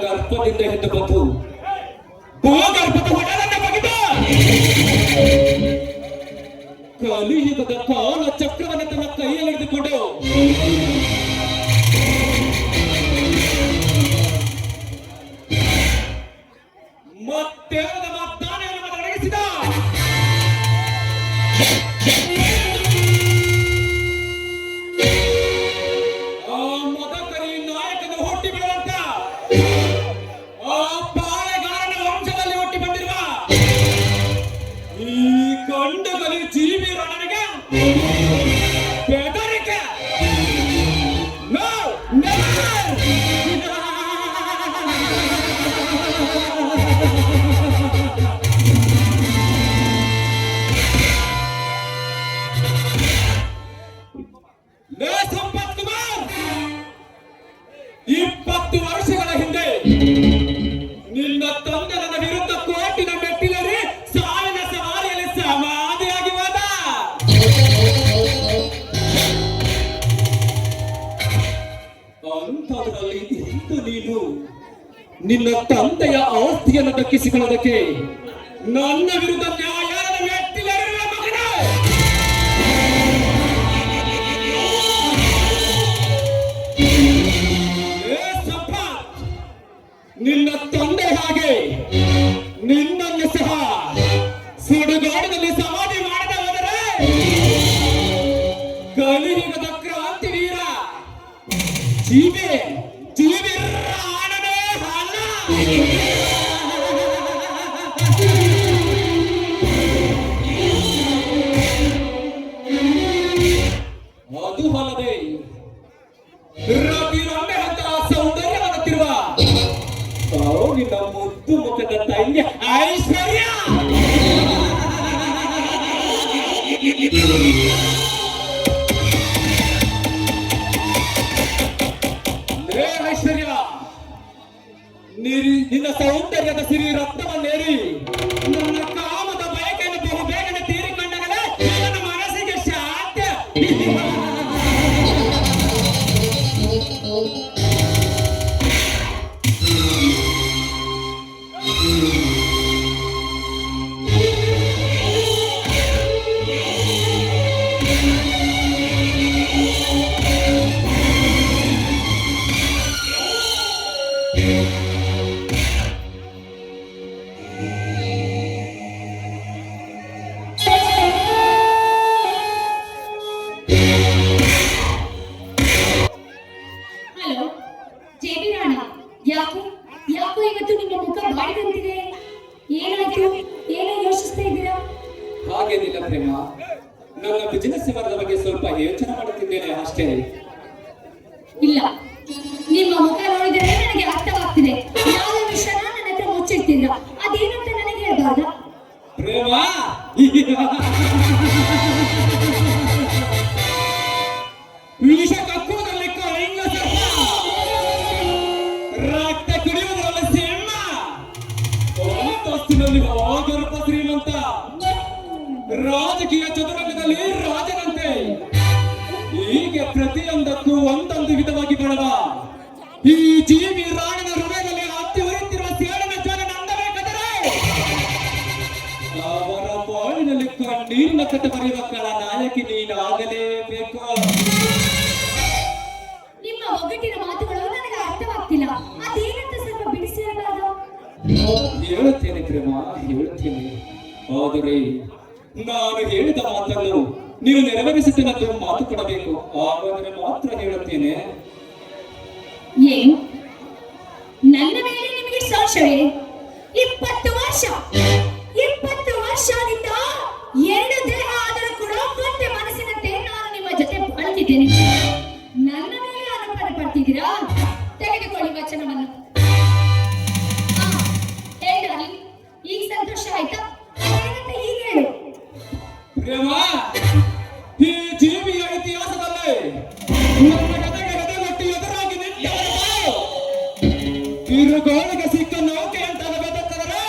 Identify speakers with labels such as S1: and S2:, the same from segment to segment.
S1: ಗರ್ಭದಿಂದ ಹೆದ್ದು ಬಂದು ಭೂಗರ್ಭದ ಒಡಲನ್ನ ಬಗೆದ ಕಲಿಯುಗದ ಕಾಲ ಚಕ್ರವನ್ನು ತನ್ನ ಕೈಯಲ್ಲಿ ಹಿಡಿದುಕೊಂಡು ಮತ್ತೆ ಮತದಾನವನ್ನು ನಡೆಸಿದ ಆ ಮದಕರಿ ನಾಯಕನ ಹುಟ್ಟಿ ಬೆಳೆದಂತ ಆ ಪಾಳೆಗಾರನ ವಂಶದಲ್ಲಿ ಹುಟ್ಟಿ ಬಂದಿರುವ ಈ ಕಂಡುಗಲಿ ಜೀವಿ ರಣನಿಗೆ ಬೆದರಿಕೆ ಸಂಪತ್ ಕುಮಾರ್ 20 ವರ್ಷಗಳ ಹಿಂದೆ ನಿನ್ನ ತಂದೆ ನನ್ನ ವಿರುದ್ಧ ಕೋರ್ಟಿನ ಮೆಟ್ಟಿಲೇರಿ ಸಾವಿನ ಸವಾರಿಯಲ್ಲಿ ಸಮಾಧಿಯಾಗಿ ಹೋದ. ಅಂಥದ್ರಲ್ಲಿ ಇಂದು ನೀನು ನಿನ್ನ ತಂದೆಯ ಆಸ್ತಿಯನ್ನು ದಕ್ಕಿಸಿಕೊಳ್ಳೋದಕ್ಕೆ ನನ್ನ ವಿರುದ್ಧ ನ್ಯಾಯಾಲಯದ ಮೆಟ್ಟಿಲೇರಿರುವ ಮಗನೇ. ನಿನ್ನ ತಂದೆ ಹಾಗೆ ನಿನ್ನನ್ನು ಸಹ ಸುಡುಗಾಡಿನಲ್ಲಿ ಸಮಾಧಿ ಮಾಡದೆ ಹೋದರೆ ಕಲಿಯುಗದ ಕ್ರಾಂತಿ ವೀರ ಜೀವಿ ಜೀವಿ ರಾಣನೇ ಅಲ್ಲ. ಅದು ಅಲ್ಲದೆ ರವಿರೊಮ್ಮೆ ಅಂತ ಸೌಂದರ್ಯವಾಗುತ್ತಿರುವ ನಿನ್ನ ಮುದ್ದು ಮುಖದ ತಂಗಿ ಐಶ್ವರ್ಯ. ಐಶ್ವರ್ಯ, ನಿನ್ನ ಸೌಂದರ್ಯದ ಸಿರಿ ರಕ್ತವನ್ನೇರಿ ನನ್ನ ಕಾಮದ ಬಯಕೆಯನ್ನು ಬಹು ಬೇಗನೆ ತೀರಿಕೊಂಡಾಗಲೇ ನನ್ನ ಮನಸ್ಸಿಗೆ ಶಾಂತಿ.
S2: ಯಾಕೋ ಇವತ್ತು ನಿಮ್ಮ ಮುಖ ಬಾಡಿದಂತಿದೆ. ಏನಾಯ್ತು? ಏನೋ ಯೋಚಿಸ್ತಾ ಇದ್ದೀರಾ?
S1: ಹಾಗೇನಿಲ್ಲ ಪ್ರೇಮ, ನನ್ನ ಬಿಸಿನೆಸ್ ವ್ಯವಹಾರದ ಬಗ್ಗೆ ಸ್ವಲ್ಪ ಯೋಚನೆ ಮಾಡುತ್ತಿದ್ದೇನೆ ಅಷ್ಟೇ.
S2: ಇಲ್ಲ, ನಿಮ್ಮ ಮುಖ ನೋಡಿದರೆ ನನಗೆ ಅರ್ಥವಾಗ್ತಿದೆ. ಯಾವ ವಿಷಯನ ನನ್ನ ಹತ್ರ ಮುಚ್ಚಿಡ್ತಿದ್ರ, ಅದೇನಂತ ನನಗೆ ಹೇಳ್ಬಾರ್ದಾ?
S1: ಪ್ರೇಮ, ವಿಷ ಕಕ್ಕುವುದರಲ್ಲಿ ಕಳಿಂಗ ಸರ್ಪ, ರಕ್ತ ಕುಡಿಯುವುದರಲ್ಲಿ ಸಿಂಹ, ಅಂತಸ್ತಿನಲ್ಲಿ ಆಗರ್ಭ ಶ್ರೀಮಂತ, ರಾಜಕೀಯ ಚದುರಂಗದಲ್ಲಿ ರಾಜನಂತೆ, ಹೀಗೆ ಪ್ರತಿಯೊಂದಕ್ಕೂ ಒಂದೊಂದು ವಿಧವಾಗಿ ಬರುವ ಈ ಜೀವಿ ರಾಣನ ಹೃದಯದಲ್ಲಿ ಹತ್ತಿ ಉರಿಯುತ್ತಿರುವ ಸೇಡಿನ ಜ್ವರ ನಂದಬೇಕಾದರೆ ಅವರ ಬಾಳಿನಲ್ಲಿ ಕಣ್ಣೀರಿನ ಕತೆ ಬರೆಯುವ ಕಳ ನಾಯಕಿ ನೀನಾಗಲೇಬೇಕು.
S2: ನಿಮ್ಮ ಒಗ್ಗಟ್ಟಿನ ಮಾತುಗಳು ನನಗೆ ಅರ್ಥವಾಗ್ತಿಲ್ಲ. ಅದೇನಂತ ಸ್ವಲ್ಪ ಬಿಡಿಸಿ ಹೇಳಬಾರದು?
S1: ಹೇಳುತ್ತೇನೆ ಪ್ರೇಮ, ಹೇಳುತ್ತೇನೆ. ಆದರೆ ನಾನು ಹೇಳಿದ ಮಾತನ್ನು ನೀವು ನೆರವೇರಿಸುತ್ತೇನೆಂದು ಮಾತು ಕೊಡಬೇಕು, ಹಾಗಾದರೆ ಮಾತ್ರ ಹೇಳುತ್ತೇನೆ.
S2: ಏನು ನನ್ನ ಮೇಲೆ ನಿಮಗೆ ಸಂಶಯವೇ? 20 ವರ್ಷದಿಂದ 2 ದೇಹ ಆದರೂ ಕೂಡ ಒಂದೇ ಮನಸ್ಸಿನಂತೆ ನಾನು ನಿಮ್ಮ ಜೊತೆ ಬಾಳ್ತಿದ್ದೇನೆ. ನನ್ನ ಮೇಲೆ ಅನುಮಾನ ಪಡ್ತಿದ್ದೀರಾ? ತೆಗೆದುಕೊಳ್ಳಿ ವಚನವನ್ನು. ಹೇಳಿ, ಈಗ ಸಂತೋಷ ಆಯ್ತಾ? ಏನಂತ ಈಗ ಹೇಳು.
S1: ಪ್ರೇಮ, ಈ ಜೀವಿಯ ಇತಿಹಾಸದಲ್ಲಿ ನನ್ನ ಗದೆಗೊಟ್ಟು ಎದುರಾಗಿ ನಿಂತವರು ತಿರುಗೋಳಿಗೆ ಸಿಕ್ಕ ನೌಕೆ ಅಂತ ಬೆದರಿದರೆ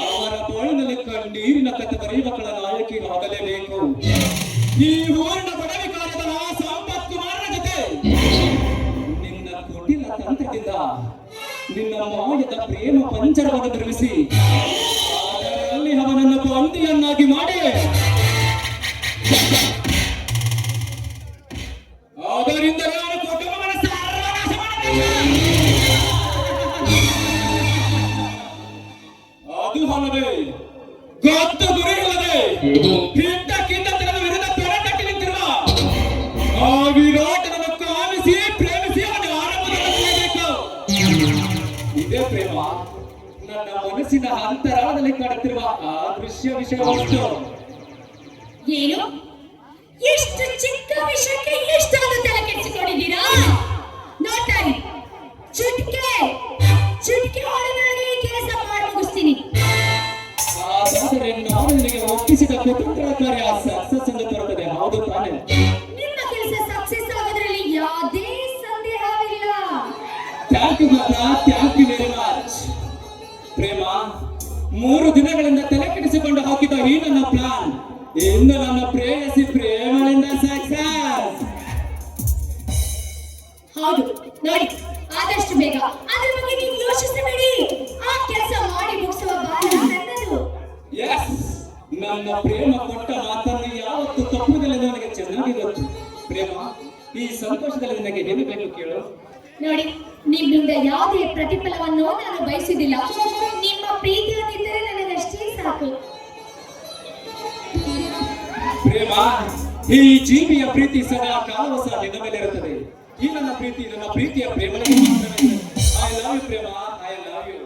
S1: ಅವರ ಬೋಳಿನಲ್ಲಿ ಕಣ್ಣೀರಿನ ಕತೆ ಬರೆಯುವಗಳ ನಾಯಕಿ ಆಗಲೇಬೇಕು. ಈ ಊರಿನ ಬಡವಿ ಕಾರ್ಯದ ಸಂಪತ್ ಕುಮಾರನ ಜೊತೆ ನಿನ್ನ ಕುಟಿಲ ತಂತ್ರದಿಂದ ನಿನ್ನ ಮಾಯದ ಪ್ರೇಮ ಪಂಚರವನ್ನು ನಿರ್ಮಿಸಿ ಅದರಲ್ಲಿ ಅವನನ್ನು ಬಂದಿಯನ್ನಾಗಿ ಮಾಡಿ ಅದರಿಂದ ನಾನು ಕುಟುಂಬವನ್ನು ಸರ್ವನಾಶ ಮಾಡಬೇಕು. ಅದು ಅಲ್ಲದೆ ಗೊತ್ತು ಗುರಿ ಇಲ್ಲದೆ ಹಿಂದಕ್ಕಿಂತ ತನ್ನ ವಿರುದ್ಧ ತೊಡೆ ಕಟ್ಟಿ ನಿಂತಿರುವ ಆ ವಿರಾಟನನ್ನು ಕಾಮಿಸಿ ಪ್ರೇಮಿಸಿ ಅವನ ಆರಂಭದಲ್ಲಿ ಮಾಡಬೇಕು. ಇದೇ ಪ್ರೇಮ ನನ್ನ ಮನಸ್ಸಿನ ಅಂತರಾಳದಲ್ಲಿ ಕಾಡುತ್ತಿರುವ ಆ ದೃಶ್ಯ ವಿಷಯವಷ್ಟು.
S2: ಏನು? ಎಷ್ಟು ಚಿಕ್ಕ ವಿಷಯಕ್ಕೆ ಎಷ್ಟೊಂದು ತಲೆ ಕೆಡಿಸಿಕೊಂಡಿದ್ದೀರಾ? ನೋಡ್ತಾರಿ, ಚುಟ್ಕೆ ಹೊಡೆದಾಗಿ ಕೆಲಸ ಮಾಡಿ ಮುಗಿಸ್ತೀನಿ.
S1: ಹಾಗಾದರೆ ನಾನು ನಿನಗೆ ಒಪ್ಪಿಸಿದ ಕುತಂತ್ರ ಕಾರ್ಯ ಸಕ್ಸಸ್ ಎಂದು ಬರುತ್ತದೆ, ಹೌದು ತಾನೆ?
S2: ನಿಮ್ಮ ಕೆಲಸ ಸಕ್ಸಸ್ ಆಗೋದ್ರಲ್ಲಿ ಯಾವುದೇ ಸಂದೇಹವಿಲ್ಲ.
S1: ಥ್ಯಾಂಕ್ ಯು ಮಾತಾ, thank you very much. Prema, 3 ದಿನಗಳಿಂದ ತಲೆ ಕೆಡಿಸಿಕೊಂಡು ಹಾಕಿದ ಈ ನನ್ನ ಪ್ಲಾನ್ ಇಂದು ನನ್ನ ಪ್ರೇಯಸಿ ಪ್ರೇಮಳಿಂದ ಸಕ್ಸಸ್.
S2: ಹೌದು ನೋಡಿ, ಆದಷ್ಟು ಬೇಗ ಅದ್ರ ಬಗ್ಗೆ ನೀವು ಯೋಚಿಸಬೇಡಿ. ಆ ಕೆಲಸ ಮಾಡಿ ಮುಗಿಸುವ ಭಾರ ನನ್ನದು.
S1: ಎಸ್, ನನ್ನ ಪ್ರೇಮ ಕೊಟ್ಟ ಮಾತನ್ನು ಯಾವತ್ತು ತಪ್ಪುವುದಿಲ್ಲ ನನಗೆ ಚೆನ್ನಾಗಿ ಗೊತ್ತು. ಪ್ರೇಮ, ಈ ಸಂತೋಷದಲ್ಲಿ ನನಗೆ ಏನು ಬೇಕು ಕೇಳು.
S2: ನೋಡಿ, ನಿಮ್ಮಿಂದ ಯಾವುದೇ ಪ್ರತಿಫಲವನ್ನು ನಾನು ಬಯಸುವುದಿಲ್ಲ. ನಿಮ್ಮ ಪ್ರೀತಿಯೊಂದಿದ್ದರೆ ನನಗಷ್ಟೇ ಸಾಕು.
S1: ಪ್ರೇಮ, ಈ ಜೀವಿಯ ಪ್ರೀತಿ ಸದಾ ಕಾಲವೂ ಸಹ ನಿನ್ನ ಮೇಲೆ ಇರುತ್ತದೆ. ಈ ನನ್ನ ಪ್ರೀತಿಯ ಪ್ರೇಮಳಿಗೆ ಮಾತ್ರವೇ. I love you Prema, I love you.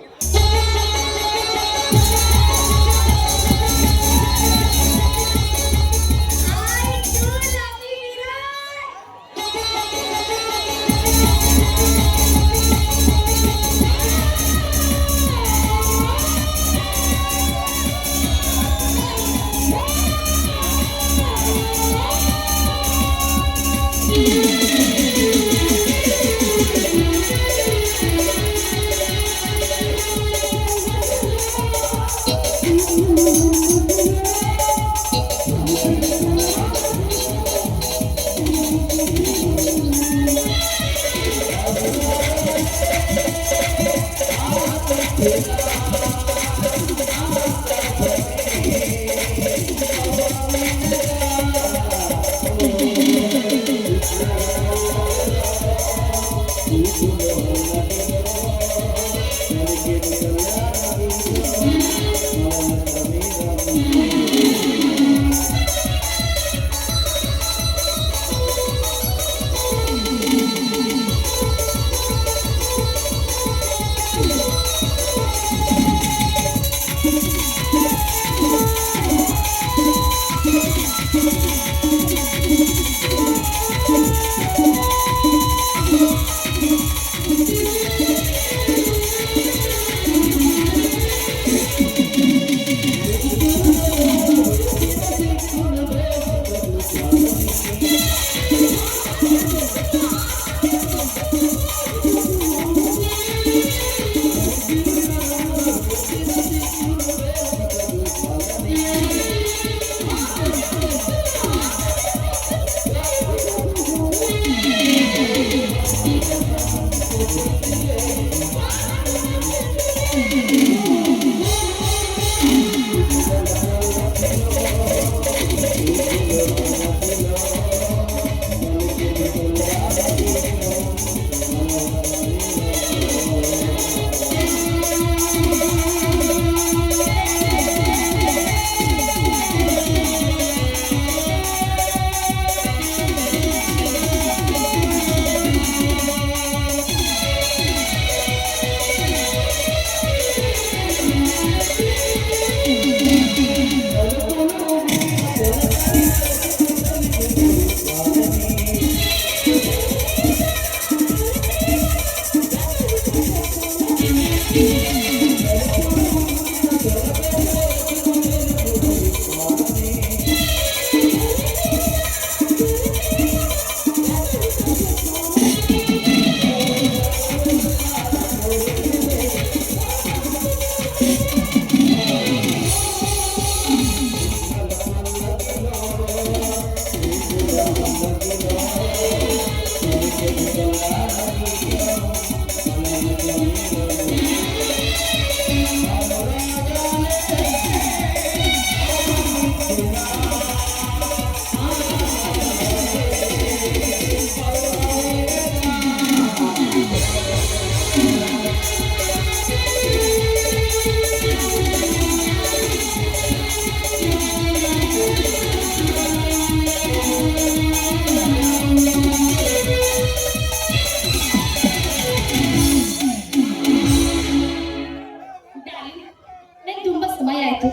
S2: ಸಮಯ ಆಯ್ತು.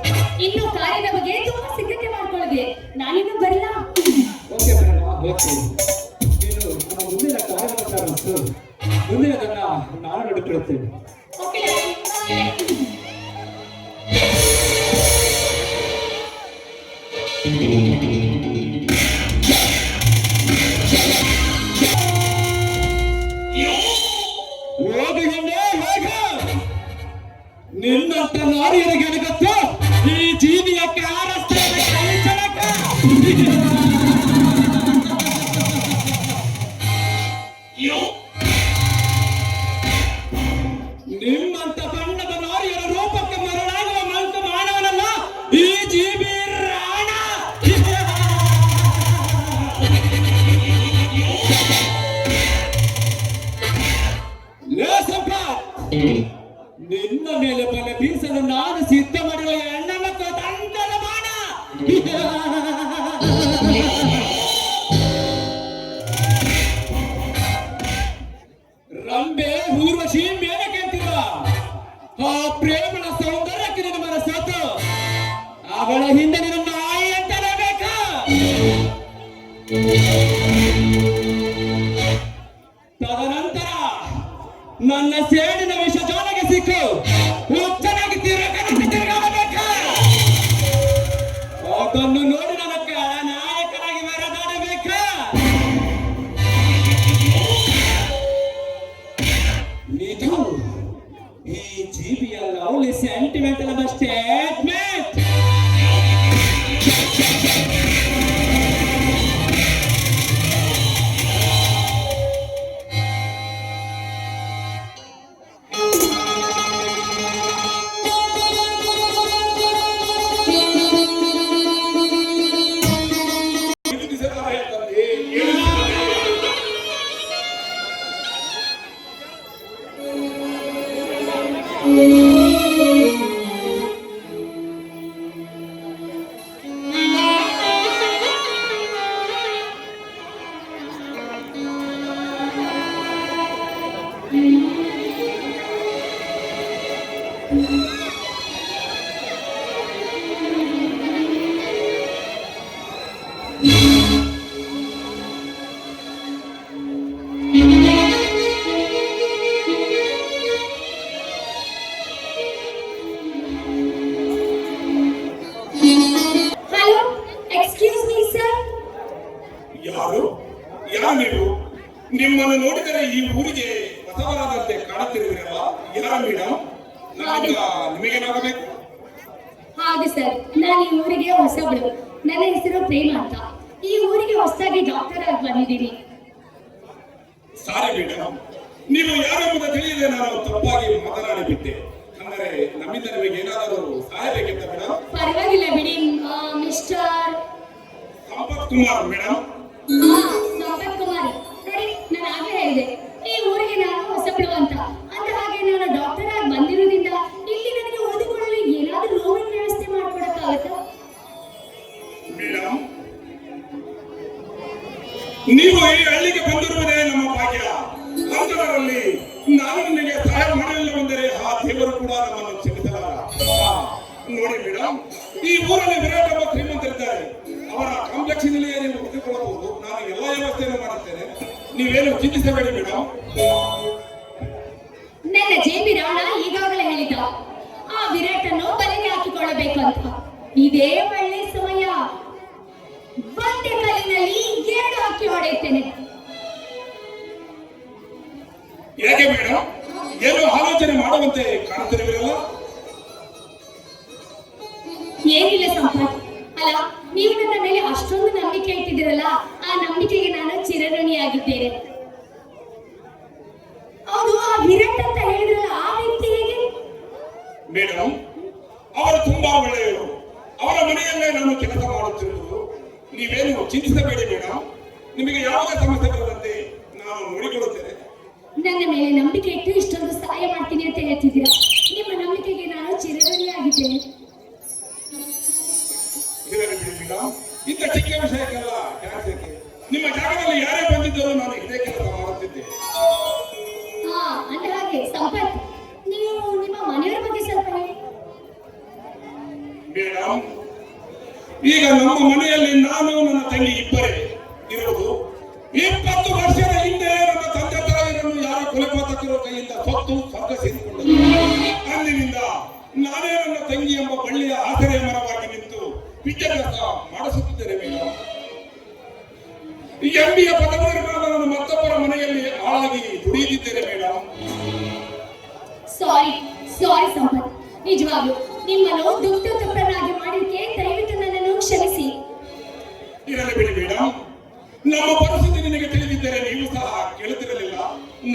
S2: ಇನ್ನು ಕಾರ್ಯದ ಬಗ್ಗೆ ತುಂಬಾ ಸಿದ್ಧತೆ ಮಾಡ್ಕೊಳ್ಳದೆ ನಾನಿನ್ನು ಬರಲ್ಲ.
S1: Okay madam, okay. ನೀನು ನಮ್ಮ ಮುಂದಿನ ಕಾರ್ಯಕ್ರಮ ಮುಂದಿನದನ್ನ ನಾನು ನೋಡಿಕೊಳ್ಳುತ್ತೇನೆ.
S2: ಓಕೆ.
S1: ಓದಿಕೊಂಡೆ ಹೋಗ. ನಿನ್ನಂತ ನಾರಿಯರಿಗೆ ಗೊತ್ತು ಈ ಜೀವಿಯ ನಿಮ್ಮಂತ ಬಣ್ಣದ ನಾರಿಯರ ರೂಪಕ್ಕೆ ಮರಳಾಗುವ ಮಂಕ ಮಾನವನಲ್ಲ ಈ ಜೀವಿ ರಾಣ. ನಿನ್ನ ಮೇಲೆ ಬಲ ಬೀಸಲು ನಾನು ಸಿದ್ಧ ಮಾಡಿರುವ ಹೆಣ್ಣ ಮಕ್ಕಳ ತಂಡದ ಬಾಣ. ರಂಬೆ ಊರ್ವಶಿ ಮೇಲಕ್ಕೆ ಅಂತಿರುವ ಆ ಪ್ರೇಮಳ ಸೌಂದರ್ಯಕ್ಕೆ ನಿನ್ನ ಮನಸ್ಸೋತು ಅವಳ ಹಿಂದೆ ನಿನ್ನ ನಾಯಿ ಅಂತಾನೆ ಬೇಕಾ? ತದನಂತರ ನನ್ನ ಸೇಡಿನ ವಿಷ ಜೋಲಿಗೆ ಸಿಕ್ಕು ಹುಚ್ಚನಾಗಿ ತಿರುಗಾಡಬೇಕಾ? ಅದನ್ನು ನೋಡಿ ನನಕ್ಕ ನಾಯಕನಾಗಿ ಮೆರೆದಾಡಬೇಕಾ? ಇದು ಈ ಜೀವಿಯ ಲವ್ಲಿ ಸೆಂಟಿಮೆಂಟಲ್ ಅದ statement.
S2: Hello, excuse me sir.
S3: ಯಾರು ಯಾರು ನೀವು? ನಿಮ್ಮನ್ನು ನೋಡಿದರೆ ಈ ಊರಿಗೆ ಹೊಸಬರಾದಂತೆ ಕಾಣುತ್ತಿರುವಿರಲ್ಲ, ಯಾರ ಮೇಡಮ್? ನಮ್ಮಿಂದ ನಿಮಗೇನಾಗಬೇಕು?
S2: ಹೌದು ಸರ್, ನಾನು ಈ ಊರಿಗೆ ಹೊಸಬಳು. ನನ್ನ ಹೆಸರು ಪ್ರೇಮ ಅಂತ. ಈ ಊರಿಗೆ ಹೊಸದಾಗಿ ಡಾಕ್ಟರ್ ಆಗಿ ಬಂದಿದ್ದೀನಿ.
S3: ಸಾರಿ ಮೇಡಮ್, ನೀವು ಯಾರೆಂಬುದು ತಿಳಿಯದೆ ನಾನು ತಪ್ಪಾಗಿ ಮಾತನಾಡಿಬಿಟ್ಟೆ. ಅಂದರೆ ನಮ್ಮಿಂದ ನಿಮಗೆ ಏನಾದರೂ ಸಹಾಯ ಬೇಕಿತ್ತ ಮೇಡಮ್?
S2: ಪರವಾಗಿಲ್ಲ ಬಿಡಿ. Mister
S3: Sampath Kumar madam.
S2: ಸಂಪತ್ ಕುಮಾರ್ ನೋಡಿ, ನಾನು ಆಗಲೇ ಹೇಳಿದೆ ಈ ಊರಿಗೆ ನಾನು ಹೊಸಬಳು ಅಂತ. ಅಂದ ಹಾಗೆ ನಾನು ಡಾಕ್ಟರ್ ಆಗಿ ಬಂದಿರೋದ್ರಿಂದ ಇಲ್ಲಿ ನನಗೆ ಓದಿಕೊಳ್ಳಲು ಏನಾದರೂ ರೂಮಿನ ವ್ಯವಸ್ಥೆ ಮಾಡ್ಕೊಡಕ್ಕಾಗತ್ತಾ?
S3: ಮೇಡಮ್, ನೀವು ಈ ಹಳ್ಳಿಗೆ ಬಂದಿರುವುದೇ ನಮ್ಮ ಭಾಗ್ಯ. ಅಂತರಲ್ಲಿ ನಾನು ನಿಮಗೆ ಸಹಾಯ ಮಾಡಲಿಲ್ಲವೆಂದರೆ ಆ ದೇವರು ಕೂಡ ನಮ್ಮನ್ನು ಕ್ಷಮಿಸಲಾರ. ನೋಡಿ ಮೇಡಮ್, ಈ ಊರಲ್ಲಿ ವಿರಾಟ್ ಎಂಬ ಶ್ರೀಮಂತರಿದ್ದಾರೆ. ಅವರ ಕಾಂಪ್ಲೆಕ್ಸಿನಲ್ಲಿ ನೀವು ಉಳಿದುಕೊಳ್ಳಬಹುದು. ನಾನು ಎಲ್ಲ ವ್ಯವಸ್ಥೆಯನ್ನು ಮಾಡುತ್ತೇನೆ, ನೀವೇನು ಚಿಂತಿಸಬೇಡಿ ಮೇಡಮ್.
S2: ನನ್ನ ಜೇಬಿ ರಾಣ ಈಗಾಗಲೇ ಹೇಳಿದ ಆ ವಿರಾಟ್ ಅನ್ನು ಬಲೆಗೆ ಹಾಕಿಕೊಳ್ಳಬೇಕು ಅಂತ. ಇದೇ ಒಳ್ಳೆ ಸಮಯ. ಒಂದೇ ಕಲ್ಲಿನಲ್ಲಿ 2 ಹಕ್ಕಿ ಹೊಡೆಯುತ್ತೇನೆ.
S3: ಯಾಕೆ ಮೇಡಮ್, ಏನು ಆಲೋಚನೆ ಮಾಡುವಂತೆ ಕಾಣುತ್ತಿರುವಿರಲ್ಲ?
S2: ಏನಿಲ್ಲ ಸಂಪತ್. ಅಲ್ಲ, ನೀವು ನನ್ನ ಮೇಲೆ ಅಷ್ಟೊಂದು ನಂಬಿಕೆ ಇಟ್ಟಿದ್ದೀರಲ್ಲ, ಆ ನಂಬಿಕೆಗೆ ನಾನು ಚಿರಋಣಿಯಾಗಿದ್ದೇನೆ. ಹೌದು, ಆ ವಿರಾಟ್ ಅಂತ ಹೇಳಿದ್ರಲ್ಲ, ಆ ವ್ಯಕ್ತಿ ಹೇಗೆ?
S3: ಮೇಡಮ್, ಅವರು ತುಂಬಾ ಒಳ್ಳೆಯವರು. ಅವರ ಮನೆಯಲ್ಲೇ ನಾನು ಕೆಲಸ ಮಾಡುತ್ತಿರುವುದು. ನೀವೇನು ಚಿಂತಿಸಬೇಡಿ ಮೇಡಮ್. ನಿಮಗೆ ಯಾವುದೇ ಸಮಸ್ಯೆ ಬರದಂತೆ ನಾನು ನೋಡಿಕೊಳ್ಳುತ್ತೇನೆ.
S2: ನನ್ನ ಮೇಲೆ ನಂಬಿಕೆ ಇಟ್ಟು ಇಷ್ಟೊಂದು ಸಹಾಯ ಮಾಡ್ತೀನಿ ಅಂತ ಹೇಳ್ತಿದ್ದೀರಾ. ನಿಮ್ಮ ನಂಬಿಕೆಗೆ ನಾನು ಚಿರಋಣಿಯಾಗಿದ್ದೇನೆ.
S3: ಇದರಲ್ಲಿ ಬಿಡಿ ಮೇಡಮ್, ಇಂಥ ಚಿಕ್ಕ ವಿಷಯಕ್ಕೆಲ್ಲ ಕೆಲಸಕ್ಕೆ ನಿಮ್ಮ ಜಾಗದಲ್ಲಿ ಯಾರೇ ಬಂದಿದ್ದರೂ ನಾನು ಇದೇ ಕೆಲಸ ಮಾಡುತ್ತಿದ್ದೆ.
S2: ಅಂದ ಹಾಗೆ ಸಂಪತ್, ನೀವು ನಿಮ್ಮ ಮನೆಯವರ ಬಗ್ಗೆ ಸ್ವಲ್ಪ ಹೇಳಿ.
S3: ಮೇಡಮ್, ಈಗ ನಮ್ಮ ಮನೆಯಲ್ಲಿ ನಾನು ನನ್ನ ತಂಗಿ ಇಬ್ಬರೇ ಇರುವುದು. 20 ವರ್ಷದ ಹಿಂದೆ ನನ್ನ ತಂದೆ ತಾಯಿಯನ್ನು ಯಾರ ಕೊಲೆಪಾತಕರ ಕೈಯಿಂದ ಸೊತ್ತು ಸ್ವರ್ಗ ಸೇರಿಕೊಂಡರು. ಅಂದಿನಿಂದ ನಾನೇ ನನ್ನ ತಂಗಿ ಎಂಬ ಬಳ್ಳಿಯ ಆಸರೆಯ ಮರವಾಗಿ ನಿಂತು ವಿದ್ಯಾಭ್ಯಾಸ ಮಾಡಿಸುತ್ತಿದ್ದೇನೆ ಮೇಡಮ್. ಈ MBA ಪದವೀಧರನಾದ ನಾನು ಮತ್ತೊಬ್ಬರ ಮನೆಯಲ್ಲಿ ಆಳಾಗಿ ದುಡಿಯುತ್ತಿದ್ದೇನೆ ಮೇಡಮ್.
S2: ಸಾರಿ ಸಾರಿ ಸಂಪತ್, ನಿಜವಾಗ್ಲು ನಿಮ್ಮನ್ನು ದುಃಖಪ್ರಾಗಿ ಮಾಡಿದ್ದಕ್ಕೆ ದಯವಿಟ್ಟು ನನ್ನನ್ನು ಕ್ಷಮಿಸಿ.
S3: ಇರಲಿ ಬಿಡಿ ಮೇಡಮ್, ನಮ್ಮ ಪರಿಸ್ಥಿತಿ ನಿನಗೆ ತಿಳಿದಿದ್ದರೆ ನೀವು ಸಹ ಕೇಳುತ್ತಿರಲಿಲ್ಲ,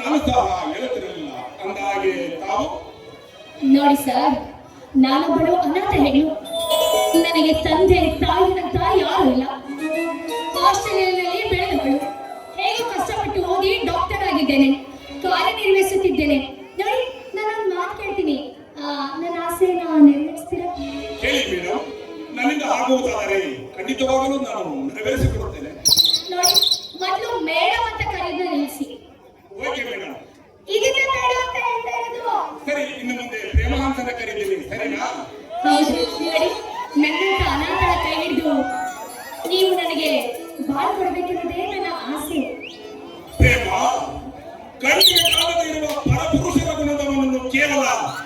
S3: ನಾನು ಸಹ ಹೇಳುತ್ತಿರಲಿಲ್ಲ. ಅಂದಾಗೆ ತಾವು
S2: ನೋಡಿ ಸರ್, ನಾನೊಬ್ಬಳು ಅನಾಥ ಹೆಣ್ಣು. ನನಗೆ ತಂದೆ ತಾಯಿನಂತ ಯಾರು ಇಲ್ಲ. ಆಸ್ಟ್ರೇಲಿಯಾದಲ್ಲಿ ಬೆಳೆದವಳು. ಹೇಗೆ ಕಷ್ಟಪಟ್ಟು ಓದಿ ಡಾಕ್ಟರ್ ಆಗಿದ್ದೇನೆ, ಕಾರ್ಯನಿರ್ವಹಿಸುತ್ತಿದ್ದೇನೆ. ನೋಡಿ, ನಾನೊಂದು ಮಾತು ಕೇಳ್ತೀನಿ, ನನ್ನ ಆಸೆನ ನೆರವೇರಿಸ್ತೀರಾ?
S3: ಹೇಳಿ ಮೇಡಮ್, ನನ್ನಿಂದ ಆಗುವುದಾದರೆ ಖಂಡಿತವಾಗಲೂ ನಾನು ನೆರವೇರಿಸಿಕೊಡುತ್ತೇನೆ.
S2: ನೋಡಿ, ಮೊದಲು ಮೇಡಮ್ ಅಂತ ಕರೆಯೋದನ್ನ ನಿಲ್ಲಿಸಿ.
S3: Okay madam.
S2: ಇದನ್ನ ಮೇಡಮ್ ಅಂತ ಹೇಳ್ತಾ ಇರೋದು.
S3: ಸರಿ, ಇನ್ನು ಮುಂದೆ ಪ್ರೇಮ ಅಂತ ಕರೀತೀನಿ, ಸರಿನಾ?
S2: ಹೌದು. ನೋಡಿ, ನನ್ನಂತ ಅನಾಥಳ ಕೈ ಹಿಡಿದು ನೀವು ನನಗೆ ಬಾಳ್ ಕೊಡಬೇಕೆನ್ನೋದೇ ನನ್ನ ಆಸೆ.
S3: ಪ್ರೇಮ, ಕಣ್ಣಿಗೆ ಕಾಣದೇ ಇರುವ ಪರಪುರುಷರ ಗುಣದವನ್ನು ಕೇವಲ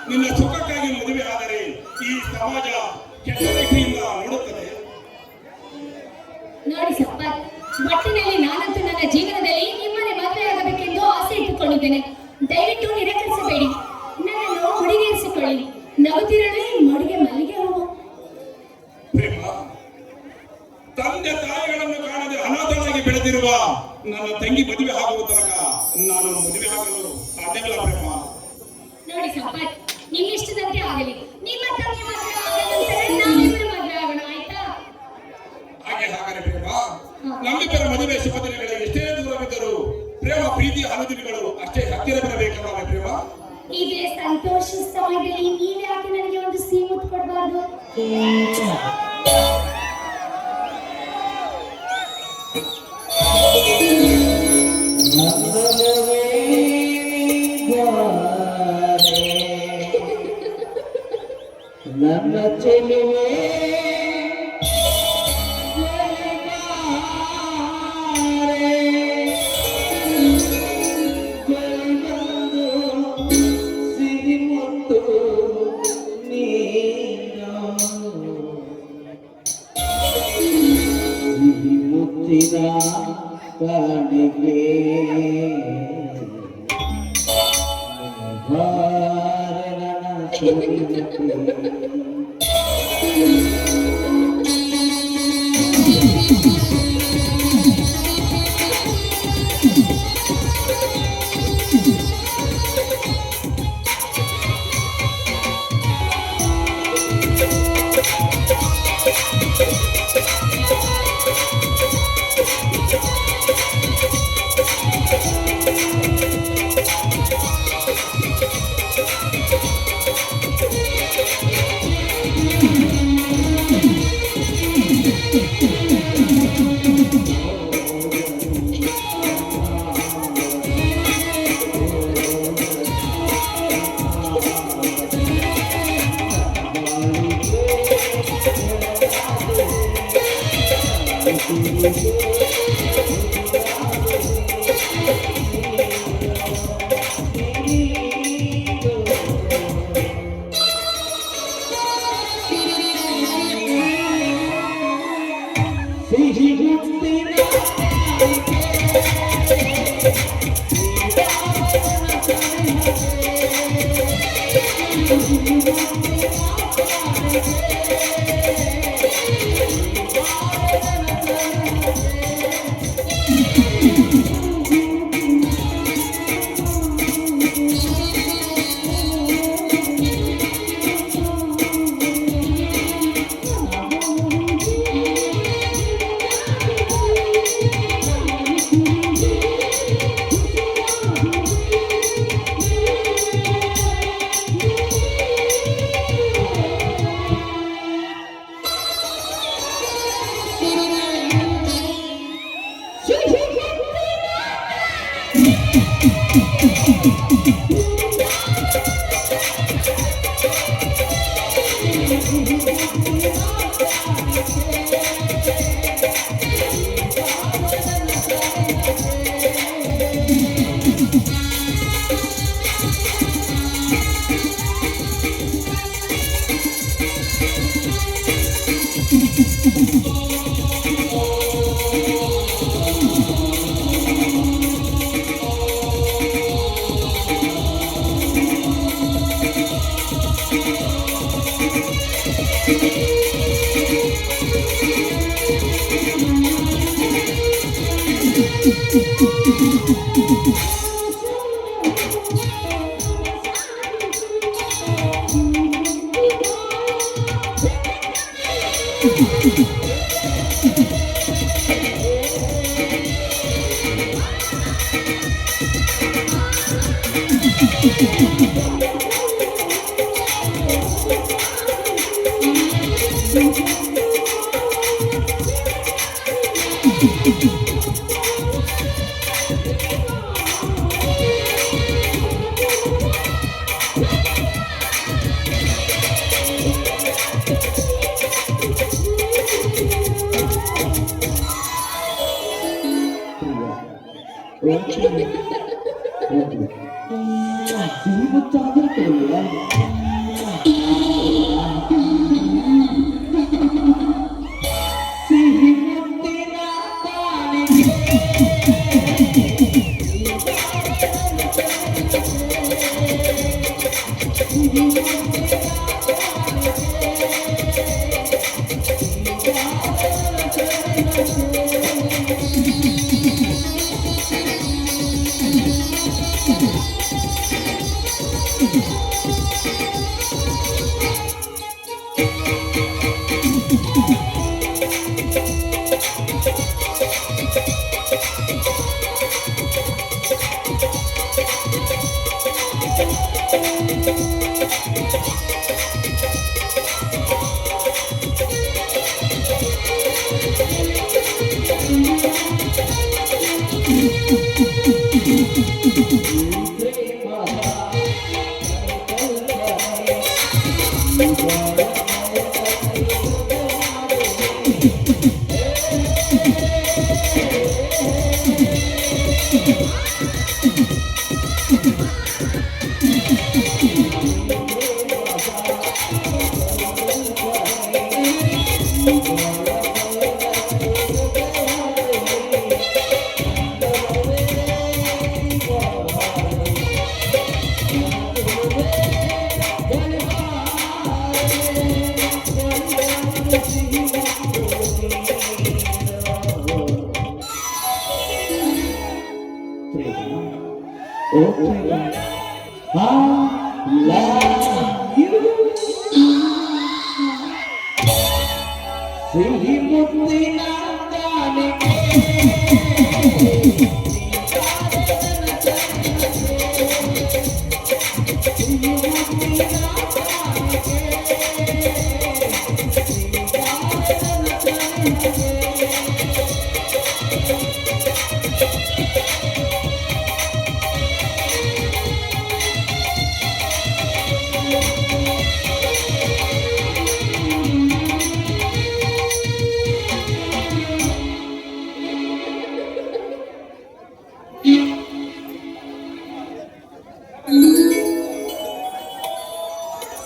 S3: ನಿನ್ನ ಸುಖಕ್ಕಾಗಿ ಮದುವೆ ಆದರೆ ಈ ಸಮಾಜ ಕೆಟ್ಟ ರೀತಿಯಿಂದ ನೋಡುತ್ತದೆ.
S2: ನೋಡಿ ಸಂಪತ್, ಒಟ್ಟಿನಲ್ಲಿ ನಾನಂತೂ ನನ್ನ ಜೀವನದಲ್ಲಿ ನಿಮ್ಮನೆ ಮದುವೆ ಆಗಬೇಕೆಂದು ಆಸೆ ಇಟ್ಟುಕೊಂಡಿದ್ದೇನೆ. ದಯವಿಟ್ಟು ನಿರಾಕರಿಸಬೇಡಿ, ನನ್ನನ್ನು ಹುಡುಗಿರಿಸಿಕೊಳ್ಳಿ. ನಗುತ್ತಿರಲು ಮಡಿಗೆ ಮಲ್ಲಿಗೆ ಹೂವು.
S3: ಪ್ರೇಮ, ತಂದೆ ತಾಯಿಗಳನ್ನು ಕಾಣದೆ ಅನಾಥಳಾಗಿ ಬೆಳೆದಿರುವ ನನ್ನ ತಂಗಿ ಮದುವೆ ಆಗುವ ತನಕ ನಾನು ಮದುವೆ ಆಗಲು ಸಾಧ್ಯವಿಲ್ಲ ಪ್ರೇಮ.
S2: ನೋಡಿ ಸಂಪತ್, ನಿಮ್ಮಿಷ್ಟದಂತೆ ಆಗಲಿ. ನಿಮ್ಮ ತಂಗಿ ಮದುವೆ ಆದ ನಂತರ ನಾವಿಬ್ಬರು ಮದುವೆ ಆಗೋಣ, ಆಯ್ತಾ?
S3: ಹಾಗಾದರೆ ಪ್ರೇಮ, ನಮ್ಮಿಬ್ಬರ ಮದುವೆ ಶುಭ ದಿನಗಳು ಎಷ್ಟೇ ದೂರವಿದ್ದರೂ ಪ್ರೇಮ ಪ್ರೀತಿಯ ಹನುದಿನಗಳು ಅಷ್ಟೇ ಹತ್ತಿರ ಬರಬೇಕಲ್ಲ ಪ್ರೇಮ.
S2: ಇದೇ ಸಂತೋಷ ಸಮಯದಲ್ಲಿ ನೀವು ಯಾಕೆ ನನಗೆ ಒಂದು ಸಿಹಿ ಮುತ್ತು ಕೊಡಬಾರ್ದು?
S4: ನನ್ನ ಚೆಲುವೆ ಸಿರಿ ಮುತ್ತು ನೀನು, ಸಿರಿ ಮುತ್ತಿನ ಕಾಣಿಕೆ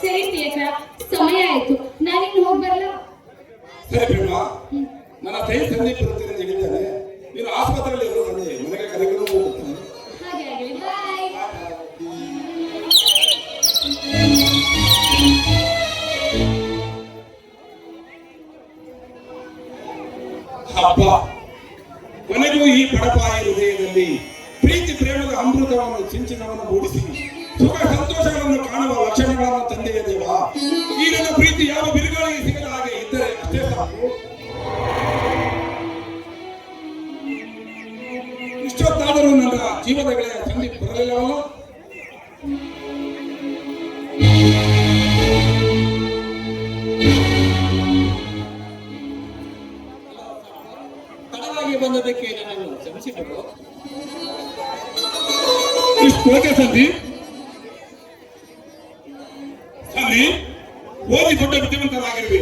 S2: ಸರಿ ಪ್ರಿಯಕರ, ಸಮಯ ಆಯ್ತು, ನಾನಿನ್ನು ಹೋಗಿ ಬರಲ್ಲ.
S3: ಸರಿ ಪ್ರೇಮ, ನನ್ನ ಕೈ ಸಂದೀಪ್ ಬರುತ್ತೀನಿ ಅಂತ ಹೇಳಿದ್ದಾನೆ. ನೀನು ಆಸ್ಪತ್ರೆಯಲ್ಲಿ ಇರೋ ಮನೆಗೆ ಕರೆಕೊಂಡು ಹೋಗ್ತಾನೆ.
S2: ಹಾಗೆ ಆಗಲಿ, ಬಾಯ್.
S3: ಹಬ್ಬ ಕೊನೆಗೂ ಈ ಬಡಪಾಯಿ ಹೃದಯದಲ್ಲಿ ಪ್ರೀತಿ ಪ್ರೇಮದ ಅಮೃತವನ್ನು ಸಿಂಚನವನ್ನು ಮೂಡಿಸಿ ಸುಖ ಸಂತೋಷಗಳನ್ನು ಕಾಣುವ ಲಕ್ಷಣಗಳನ್ನು ತಂದೆಯ ದೇವ. ಈ ನನ್ನ ಪ್ರೀತಿ ಯಾವ ಬಿರುಗಾಳಿಗೆ ಸಿಗದ ಹಾಗೆ ಇದ್ದರೆ ಅಷ್ಟೇ ಸಾಕು. ಇಷ್ಟೊತ್ತಾದರೂ ನನ್ನ ಜೀವದ ಗೆಳೆಯ ಸಂದೀಪ್ ಬರಲಿಲ್ಲವಲ್ಲ.
S1: ತಡವಾಗಿ ಬಂದದಕ್ಕೆ ನನ್ನನ್ನು ಕ್ಷಮಿಸಿದರು.
S3: ಇಷ್ಟು ಸಂದೀಪ್ ಸಂದೀಪ್ ಓದಿ ದೊಡ್ಡ ವಿದ್ಯಾವಂತರಾಗಿರುವೆ.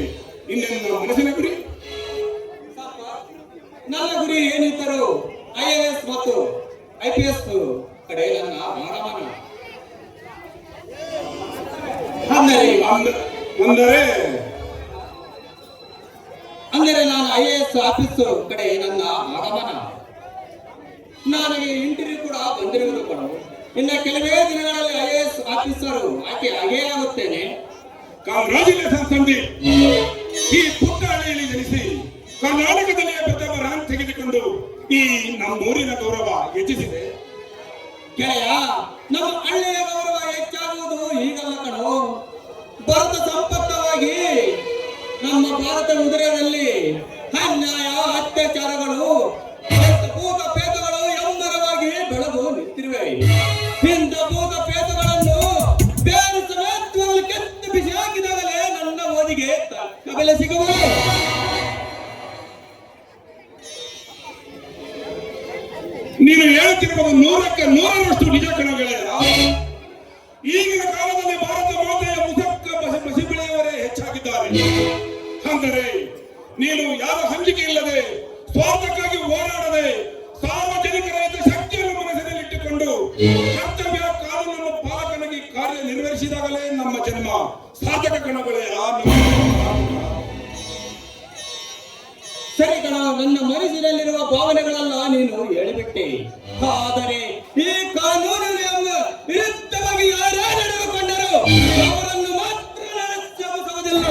S3: ಇನ್ನೇನು ಮನಸ್ಸಿನ ಗುರಿ?
S1: ನನ್ನ ಗುರಿ ಏನಿದ್ದರೂ IAS ಮತ್ತು IPS ಕಡೆ ನನ್ನ ಮಾನವನ. ಅಂದರೆ ನಾನು IAS ಆಫೀಸ್ ಕಡೆ ನನ್ನ ಆಗಮನ. ನನಗೆ ಇಂಟರ್ವ್ಯೂ ಕೂಡ ಬಂದಿರುವುದು ಕಣು. ಇನ್ನ ಕೆಲವೇ ದಿನಗಳಲ್ಲಿ IAS ಆಫೀಸರು ಹಾಗೇ ಆಗುತ್ತೇನೆ.
S3: ಕಾಂಗ್ರಾಚುಲೇಷನ್ ಸಂದೀಪ್. ಈ ಪುಟ್ಟ ಹಳ್ಳಿಯಲ್ಲಿ ಜನಿಸಿ ಕರ್ನಾಟಕದಲ್ಲಿ ಪ್ರಥಮ ರ್ಯಾಂಕ್ ತೆಗೆದುಕೊಂಡು ಈ ನಮ್ಮೂರಿನ ಗೌರವ ಹೆಚ್ಚಿಸಿದೆ.
S1: ಗೆಳೆಯ, ನಮ್ಮ ಹಳ್ಳಿಯ ಗೌರವ ಹೆಚ್ಚಾಗುವುದು ಈಗಲ್ಲ ಕಣೋ. ಭಾರತ ಸಂಪತ್ತವಾಗಿ ನಮ್ಮ ಭಾರತ ಉದಯದಲ್ಲಿ ಅನ್ಯಾಯ, ಅತ್ಯಾಚಾರಗಳು, ಭೂತ ಪೇದಗಳು ಎಮ್ಮರವಾಗಿ ಬೆಳೆದು ನಿಂತಿರುವೆ. ಇಂಥ ಭೂತ ಪೇದಗಳನ್ನು ಬೇರು ಸಮೇತವಾಗಿ ಕೆತ್ತು ಬಿಸಿ ಹಾಕಿದಾಗಲೇ ನನ್ನ ಓದಿಗೆ ತಕ್ಕ ಬೆಲೆ ಸಿಗುವುದು.
S3: ನೀನು ಹೇಳುತ್ತಿರುವುದು 100ಕ್ಕೆ 100ರಷ್ಟು ನಿಜ ಕಣ ಗೆಳೆಯ. ಈಗಿನ ಕಾಲದಲ್ಲಿ ಭಾರತ ಮಾತೆಯ ಮುಖಕ್ಕ ಬಸಿ ಬೆಳೆಯವರೇ ಹೆಚ್ಚಾಗಿದ್ದಾರೆ. ಅಂದರೆ ನೀನು ಯಾರ ಹಂಚಿಕೆ ಇಲ್ಲದೆ, ಸ್ವಾರ್ಥಕ್ಕಾಗಿ ಹೋರಾಡದೆ, ಸಾರ್ವಜನಿಕರ ಶಕ್ತಿಯನ್ನು ಮನಸ್ಸಿನಲ್ಲಿಟ್ಟುಕೊಂಡು ಕರ್ತವ್ಯ ಕಾನೂನನ್ನು ಪಾಲಕನಾಗಿ ಕಾರ್ಯನಿರ್ವಹಿಸಿದಾಗಲೇ ನಮ್ಮ ಜನ್ಮ ಸಾಧಕ ಕಣಗಳೇ.
S1: ಸರಿ ಕಣ, ನನ್ನ ಮನಸ್ಸಿನಲ್ಲಿರುವ ಭಾವನೆಗಳೆಲ್ಲ ನೀನು ಹೇಳಿಬಿಟ್ಟೆ. ಆದರೆ ಈ ಕಾನೂನಿನ ವಿರುದ್ಧವಾಗಿ ಯಾರೇ ನಡೆದುಕೊಂಡರು ಅವರನ್ನು ಮಾತ್ರ ನಾನು ಕ್ಷಮಿಸುವುದಿಲ್ಲ.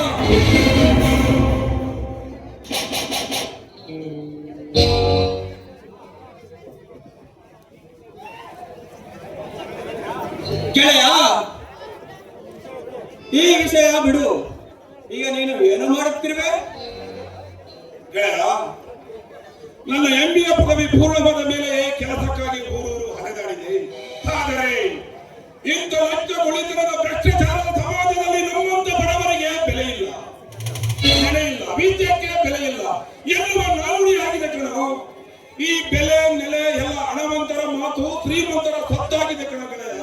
S1: ಗೆಳೆಯ, ಈ ವಿಷಯ ಬಿಡು. ಈಗ ನೀನು ಏನು ಮಾಡುತ್ತಿರುವೆ?
S3: ಗೆಳೆಯ, ನನ್ನ MBA ಪದವಿ ಪೂರ್ಣವಾದ ಮೇಲೆ ಕೆಲಸಕ್ಕಾಗಿ ಊರೂರು ಹರಿದಾಡಿದೆ. ಆದರೆ ಇಂಥ ಲಂಚಗೊಳಿತನದ ಭ್ರಷ್ಟಾಚಾರದ ಸಮಾಜದಲ್ಲಿ ನಮ್ಮಂತ ಬಡವರಿಗೆ ಬೆಲೆ ಇಲ್ಲ, ವಿದ್ಯೆಗೆ ಬೆಲೆ ಇಲ್ಲ ಎನ್ನುವ ನಾನುಡಿ ಆಗಿದೆ ಕಣೋ. ಈ ಬೆಲೆ ನೆಲೆ ಎಲ್ಲ ಹಣವಂತರ ಮಾತು, ಶ್ರೀಮಂತರ ಸತ್ತಾಗಿದೆ ಕಣ ಗೆಳೆಯ.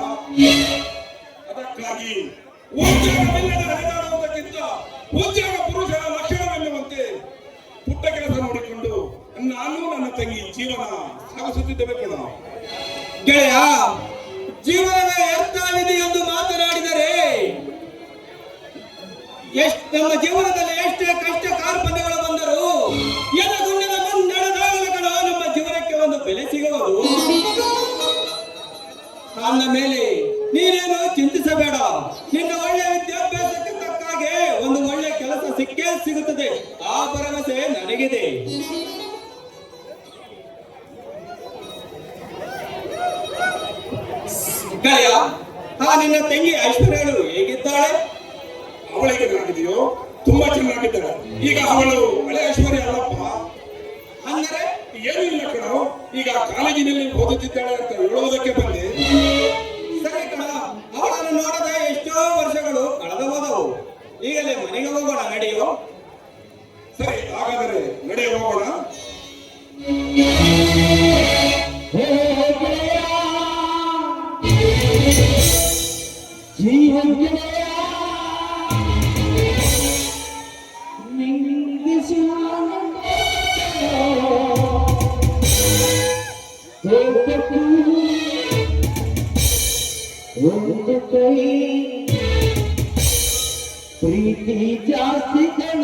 S3: ಅದಕ್ಕಾಗಿ ಉದ್ಯೋಗವಿಲ್ಲದೆ ಹರಿದಾಡುವುದಕ್ಕಿಂತ ಉದ್ಯೋಗ ಪುರುಷರ ಲಕ್ಷಣವೆನ್ನುವಂತೆ ಪುಟ್ಟ ಕೆಲಸ ನೋಡಿಕೊಂಡು ನಾನು ನನ್ನ ತಂಗಿ ಜೀವನ ಸಾಗಿಸುತ್ತಿದ್ದೇವೆ ಕಣ.
S1: ಗೆಳೆಯ, ಜೀವನದ ಅರ್ಥವಿದೆ ಎಂದು ಮಾತನಾಡಿದರೆ ನಮ್ಮ ಜೀವನದಲ್ಲಿ ಎಷ್ಟೇ ಕಷ್ಟ ಕಾರ್ಪಣ್ಯಗಳು ಬಂದರೂ ಎದಗುಂಡಿನ ಮುನ್ನಡೆದಾಗಲ ಕಣ ನಮ್ಮ ಜೀವನಕ್ಕೆ ಒಂದು ಬೆಲೆ ಸಿಗುವುದು. ನನ್ನ ಮೇಲೆ ನೀನೇನು ಚಿಂತಿಸಬೇಡ. ನಿನ್ನ ಒಳ್ಳೆಯ ವಿದ್ಯಾಭ್ಯಾಸಕ್ಕೆ ತಕ್ಕ ಹಾಗೆ ಒಂದು ಒಳ್ಳೆಯ ಕೆಲಸ ಸಿಕ್ಕೇ ಸಿಗುತ್ತದೆ. ಆ ಭರವಸೆ ನನಗಿದೆ. ಗೆಳೆಯ, ನಿನ್ನ ತಂಗಿ ಐಶ್ವರ್ಯಳು ಹೇಗಿದ್ದಾಳೆ?
S3: ಅವಳಿಗೆ ಏನಾಗಿದೆಯೋ ತುಂಬಾ ಚೆನ್ನಾಗಿದ್ದಾಳೆ. ಈಗ ಅವಳು ಹಳೆ ಐಶ್ವರ್ಯ ಅಲ್ಲಪ್ಪ.
S1: ಅಂದರೆ
S3: ಏನೂ ಇಲ್ಲ ಕಣ, ಈಗ ಕಾಲೇಜಿನಲ್ಲಿ ಓದುತ್ತಿದ್ದಾಳೆ ಅಂತ ಹೇಳುವುದಕ್ಕೆ ಬಂದೆ.
S1: ಸರಿ ಕಣ, ಅವಳನ್ನು ನೋಡದೆ ಎಷ್ಟೋ ವರ್ಷಗಳು ಕಳೆದು ಹೋದವು. ಈಗಲೇ ಮನೆಗೆ ಹೋಗೋಣ, ನಡೆಯೋ?
S3: ಸರಿ, ಹಾಗಾದರೆ ನಡೆಯ ಹೋಗೋಣ.
S4: ಒಂದು ಕೈ ಪ್ರೀತಿ ಜಾಸ್ತಿ ಕಣ.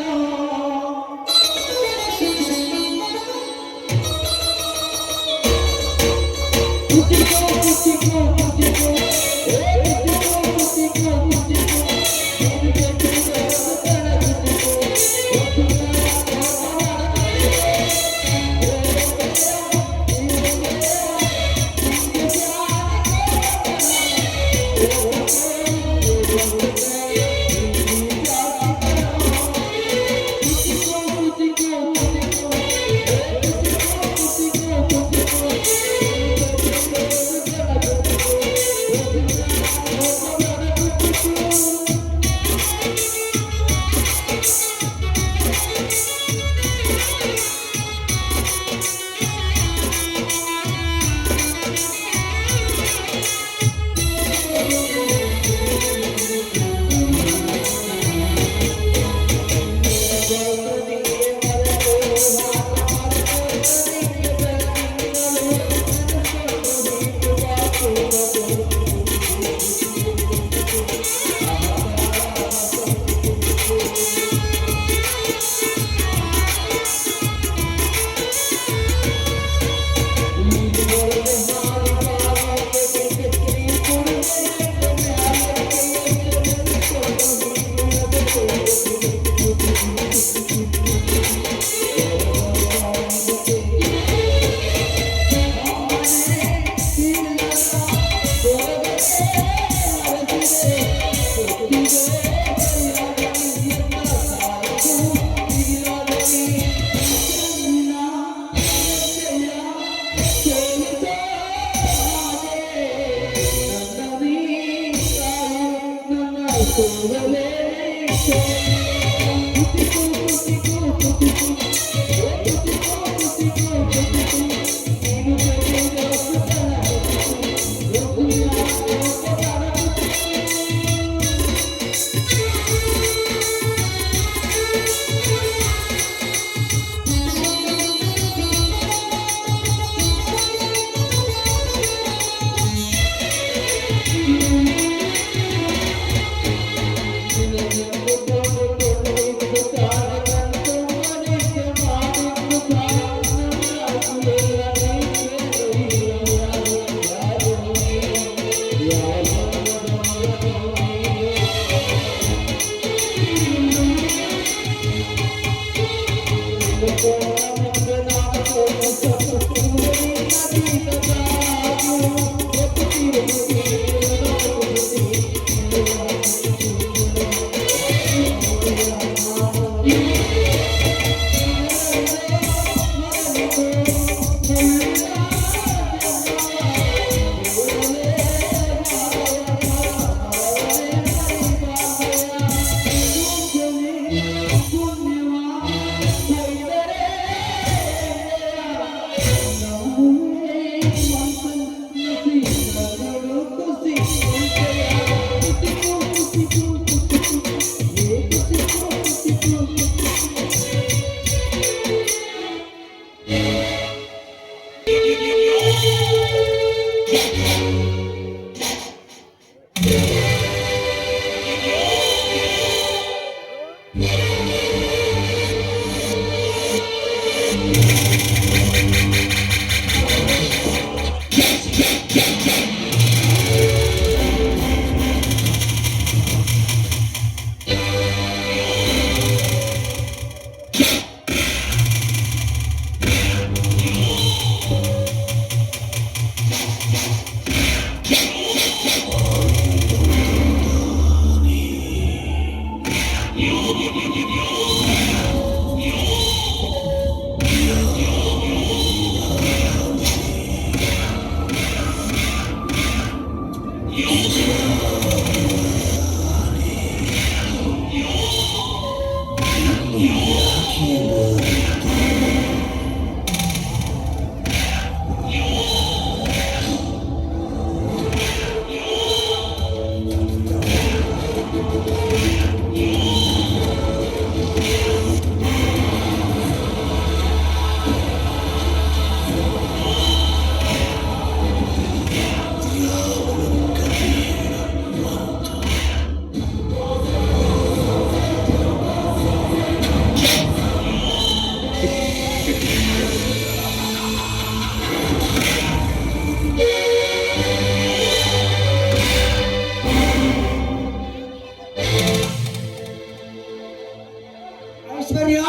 S4: ಐಶ್ವರ್ಯ,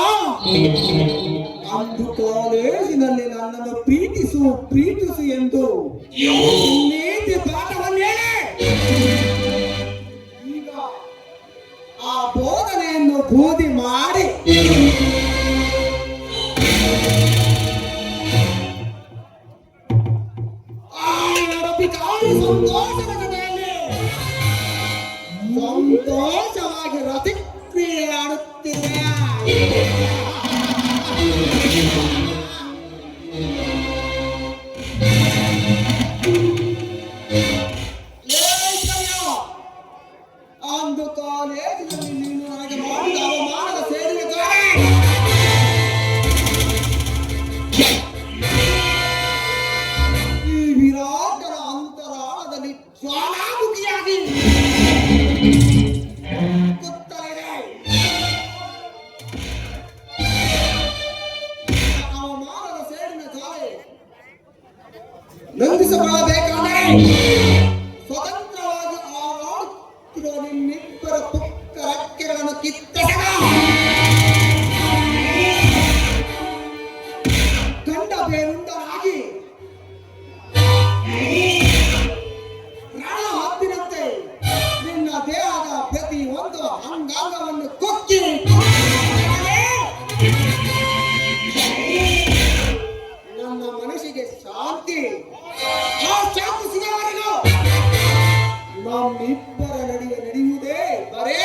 S4: ಅಂದು ಕಾಲೇಜಿನಲ್ಲಿ ನನ್ನನ್ನು ಪ್ರೀತಿಸು ಪ್ರೀತಿಸು ಎಂದು ನೀತಿ ಪಾಠವನ್ನೇ ಈಗ ಆ ಬೋಧನೆಯನ್ನು ಬೋಧಿ ಮಾಡಿ ಆ ನರಪಿಕಾರಿ ಸಂತೋಷದ ಜೊತೆಯಲ್ಲಿ ಸಂತೋಷವಾಗಿ ರತಿಕ್ರಿಯೆ ಆಡುತ್ತಿದೆ. ಅಂದು ಕಾಲೇಜಿನಲ್ಲಿ ನೀನು ನನಗೆ ಮಾಡಿದ ಅವಮಾನದ ಸೇರಿದ ಈ ವಿರಾಟನ ಅಂತರಾಳದಲ್ಲಿ ಜ್ವಾಲಾಮುಖಿಯಾಗಿ ಗೊತ್ತಲಿದೆ. ಅವಮಾನದ ಸೇರಿನ ಗಾಳಿ ನಂದಿಸಬಾರಬೇಕಾದರೆ ಸ್ವತಂತ್ರವಾಗಿ ಆರಾಡುತ್ತಿರುವ ನಿಮ್ಮಿಬ್ಬರ ಪುಕ್ಕ ರೆಕ್ಕೆಗಳನ್ನು ಕಿತ್ತೆಸೆದ ಗಂಡ ಬೇರುಂಡರಾಗಿ ರಣ ಹತ್ತಿನಂತೆ ನಿನ್ನ ದೇಹದ ಪ್ರತಿ ಒಂದು ಅಂಗಾಂಗವನ್ನು ಕೊಕ್ಕಿ ನನ್ನ ಮನಸ್ಸಿಗೆ ಶಾಂತಿ ಆ ಶಾಂತಿ ಸಿಗುವವರೆಗೂ ನಮ್ಮಿಬ್ಬರ ನಡುವೆ ನಡೆಯುವುದೇ ಬರೇ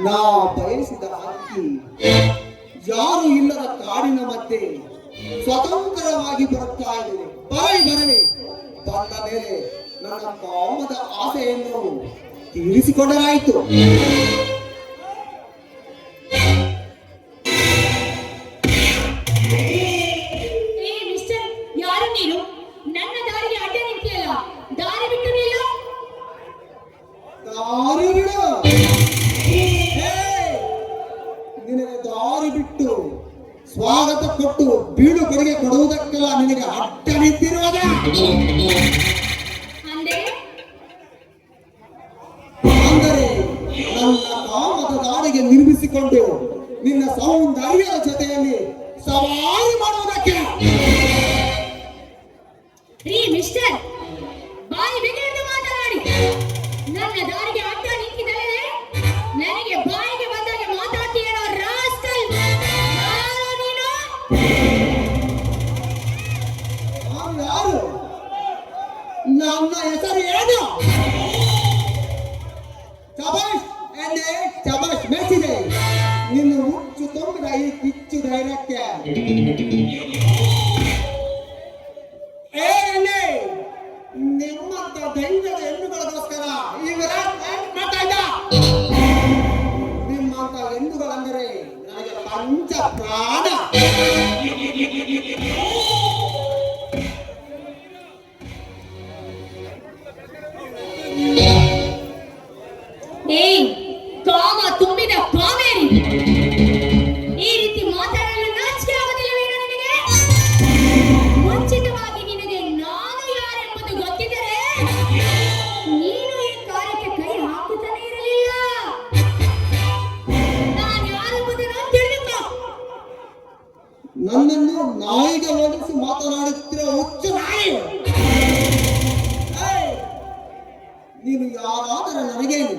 S4: ನಾ ಬಯಸಿದ ಹಕ್ಕಿ ಯಾರು ಇಲ್ಲದ ಕಾಡಿನ ಮಧ್ಯೆ ಸ್ವತಂತ್ರವಾಗಿ ಬರುತ್ತಾ ಇದ್ದೇನೆ. ಬರಲಿ ಬಂದ ಮೇಲೆ ನನ್ನ ಕಾಮದ ಆಸೆಯನ್ನು ತೀರಿಸಿಕೊಂಡರಾಯಿತು. ಸ್ವಾಗತ ಕೊಟ್ಟು ಬೀಳು ಕೊಡುಗೆ ಕೊಡುವುದಕ್ಕೆಲ್ಲ ನಿನಗೆ ಅಡ್ಡ ನಿಂತಿರುವುದ? ಅಂದರೆ ನನ್ನ ಕಾಮದ ದಾರಿಗೆ ನಿರ್ಮಿಸಿಕೊಂಡು ನಿನ್ನ ಸೌಂದರ್ಯದ ಜೊತೆಯಲ್ಲಿ ಸವಾರಿ ಮಾಡುವುದಕ್ಕೆ.
S2: ಮಿಸ್ಟರ್, ಬಾಯಿ ಬಿಗಿದು ಮಾತನಾಡಿ. ನನ್ನ ದಾರಿಗೆ ಅಡ್ಡ ನಿಂತಿದ್ದರೆ ನನಗೆ ಬಾಯಿಗೆ ಬಂದಾಗ ಮಾತಾಡ್ತೀಯೋ ರಾಸ್ಕಲ್. ನೀನು
S4: ಯಾರು? ನನ್ನ ಹೆಸರು ಏನು? ಶಬಾಷ್ ಎಣ್ಣೆ, ಶಬಾಷ್ ಮೆಚ್ಚಿದೆ. ನಿನ್ನ ಹುಚ್ಚು ತುಂಬಿದ ಈ ಕಿಚ್ಚು ಧೈರ್ಯಕ್ಕೆ. ಏನೇ ನಿಮ್ಮಂತ ಧೈರ್ಯದ ಹೆಣ್ಣುಗಳಿಗೋಸ್ಕರ ಈ ವಿರಾಟ್ ಮಾಡ್ತಾ ಇದ್ದ. ನಿಮ್ಮಂತ ಹೆಣ್ಣುಗಳಂದರೆ ನನಗೆ ಪಂಚ ಪ್ರಾಣ.
S2: ಏಯ್ ಕಾಮ ತುಂಬಿದ ಕಾವೇರಿ, ಈ ರೀತಿ ಮಾತಾಡಲು ನಾಚಿಕೆ ಆಗುತ್ತಿಲ್ಲವೇನೋ ನಿನಗೆ? ಮುಂಚಿತವಾಗಿ ನಿನಗೆ ನಾನು ಯಾರೆಂಬುದು ಗೊತ್ತಿದ್ದರೆ ನೀನು ಈ ಕಾರ್ಯಕ್ಕೆ ಕೈ ಹಾಕುತ್ತಾನೆ ಇರಲಿಲ್ಲ. ನಾನು ಯಾರೆಂಬುದನ್ನು ತಿಳಿದುಕೋ.
S4: ನನ್ನನ್ನು ನಾಯಿಗೆ ಹೋಲಿಸಿ ಮಾತನಾಡುತ್ತಿರುವ ಹುಚ್ಚು ನಾಯಿ. ಏಯ್, ನೀನು ಯಾರಾದರೂ ನನಗೇನು?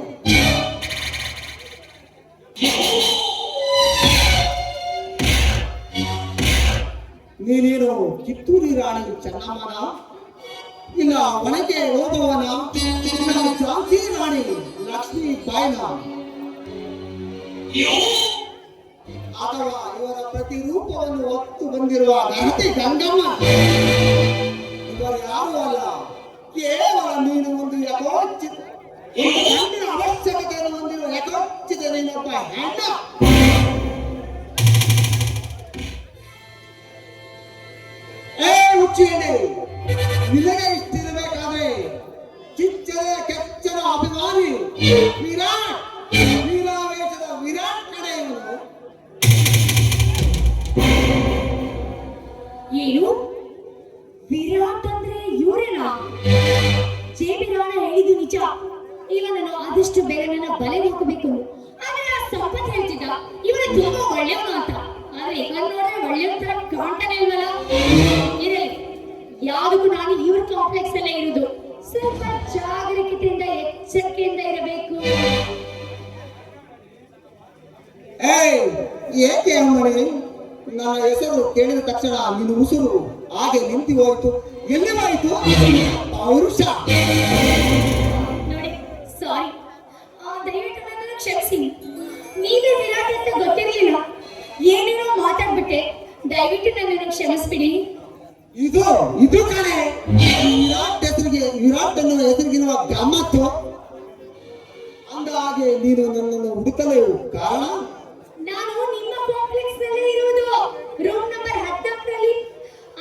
S4: ನೀನೇನು ಕಿತ್ತೂರಿ ರಾಣಿ ಚೆನ್ನಮ್ಮನ, ಇಲ್ಲ ಒಣಕೆ ಓಬವ್ವನ, ಇಲ್ಲ ಝಾನ್ಸಿ ರಾಣಿ ಲಕ್ಷ್ಮೀ ಬಾಯಿನ, ಅಥವಾ ಇವರ ಪ್ರತಿರೂಪವನ್ನು ಹೊತ್ತು ಬಂದಿರುವ ಗಣತಿ ಗಂಗಮ್ಮ? ಇವರು ಯಾರು ಅಲ್ಲ, ಕೇವಲ ನೀನು ಒಂದು ಯಥೋಚಿತ ಒಂದು ಗಂಡಿನ ಅವಶ್ಯಕತೆಯನ್ನು ಹೊಂದಿರುವ ಯಥೋಚಿತ ನೀನೊಬ್ಬ ಹೆಣ್ಣು. ಹುಚ್ಚಿದೆ, ನಿನಗೆ ಇಷ್ಟಿರಬೇಕಾದ್ರೆ ಕಿಚ್ಚರ ಕೆಚ್ಚರ ಅಭಿಮಾನಿ ವಿರಾಟ್, ವೀರಾವೇಶದ ವಿರಾಟ್ ಕಡೆಯವನು.
S2: ಏನು ವಿರಾಟ್ ಅಂದ್ರೆ ಇವರೇನಾ? ಜೇಬಿರಾಣ ಹೇಳಿದ್ದು ನಿಜ. ಇವನನ್ನು ಆದಷ್ಟು ಬೇಗ ನನ್ನ ಬಲೆಗೆ ಹಾಕಬೇಕು. ಆದ್ರೆ ಆ ಸಂಪತ್ ಹೇಳ್ತಿದ್ದ ಇವನು ತುಂಬಾ ಒಳ್ಳೆಯವನು ಅಂತ. ಆದ್ರೆ ಈಗ ನೋಡ್ರೆ ಒಳ್ಳೆಯವ ತರ ಕಾಣ್ತಾನೆ ಇಲ್ವಲ್ಲ. ಇರಲಿ, ಯಾವುದಕ್ಕೂ ನಾನು ಇವ್ರ ಕಾಂಪ್ಲೆಕ್ಸ್ ಅಲ್ಲೇ ಇರುವುದು. ಸ್ವಲ್ಪ ಜಾಗರೂಕತೆಯಿಂದ ಎಚ್ಚರಿಕೆಯಿಂದ ಇರಬೇಕು.
S4: ಏಕೆ ಅಮ್ಮನೇ? ನನ್ನ ಹೆಸರು ಕೇಳಿದ ತಕ್ಷಣ ನಿನ್ನ ಉಸಿರು ಹಾಗೆ ನಿಂತು ಹೋಯಿತು. ಎಲ್ಲವಾಯಿತು ಪೌರುಷ?
S2: ನೋಡಿ, ಸಾರಿ, ದಯವಿಟ್ಟು ನನ್ನನ್ನು ಕ್ಷಮಿಸಿ. ನೀವೇ ವಿರಾಟ್ ಅಂತ ಗೊತ್ತಿರಲಿಲ್ಲ, ಏನೇನೋ ಮಾತಾಡ್ಬಿಟ್ಟೆ. ದಯವಿಟ್ಟು ನನ್ನನ್ನು ಕ್ಷಮಿಸ್ಬಿಡಿ.
S4: ಇದು ಕಣೆ ವಿರಾಟ್ ಹೆಸರಿಗೆ, ವಿರಾಟ್ ಅನ್ನೋ ಹೆಸರಿಗಿರುವ ಗಮ್ಮತ್ತು. ಅಂದ ಹಾಗೆ ನೀನು ನನ್ನನ್ನು ಹುಡುಕಲು ಕಾರಣ?
S2: ನಾನು ನಿಮ್ಮ ಕಾಂಪ್ಲೆಕ್ಸ್ ನಲ್ಲಿ ಇರುವುದು, ರೂಮ್ ನಂಬರ್ 14ರಲ್ಲಿ.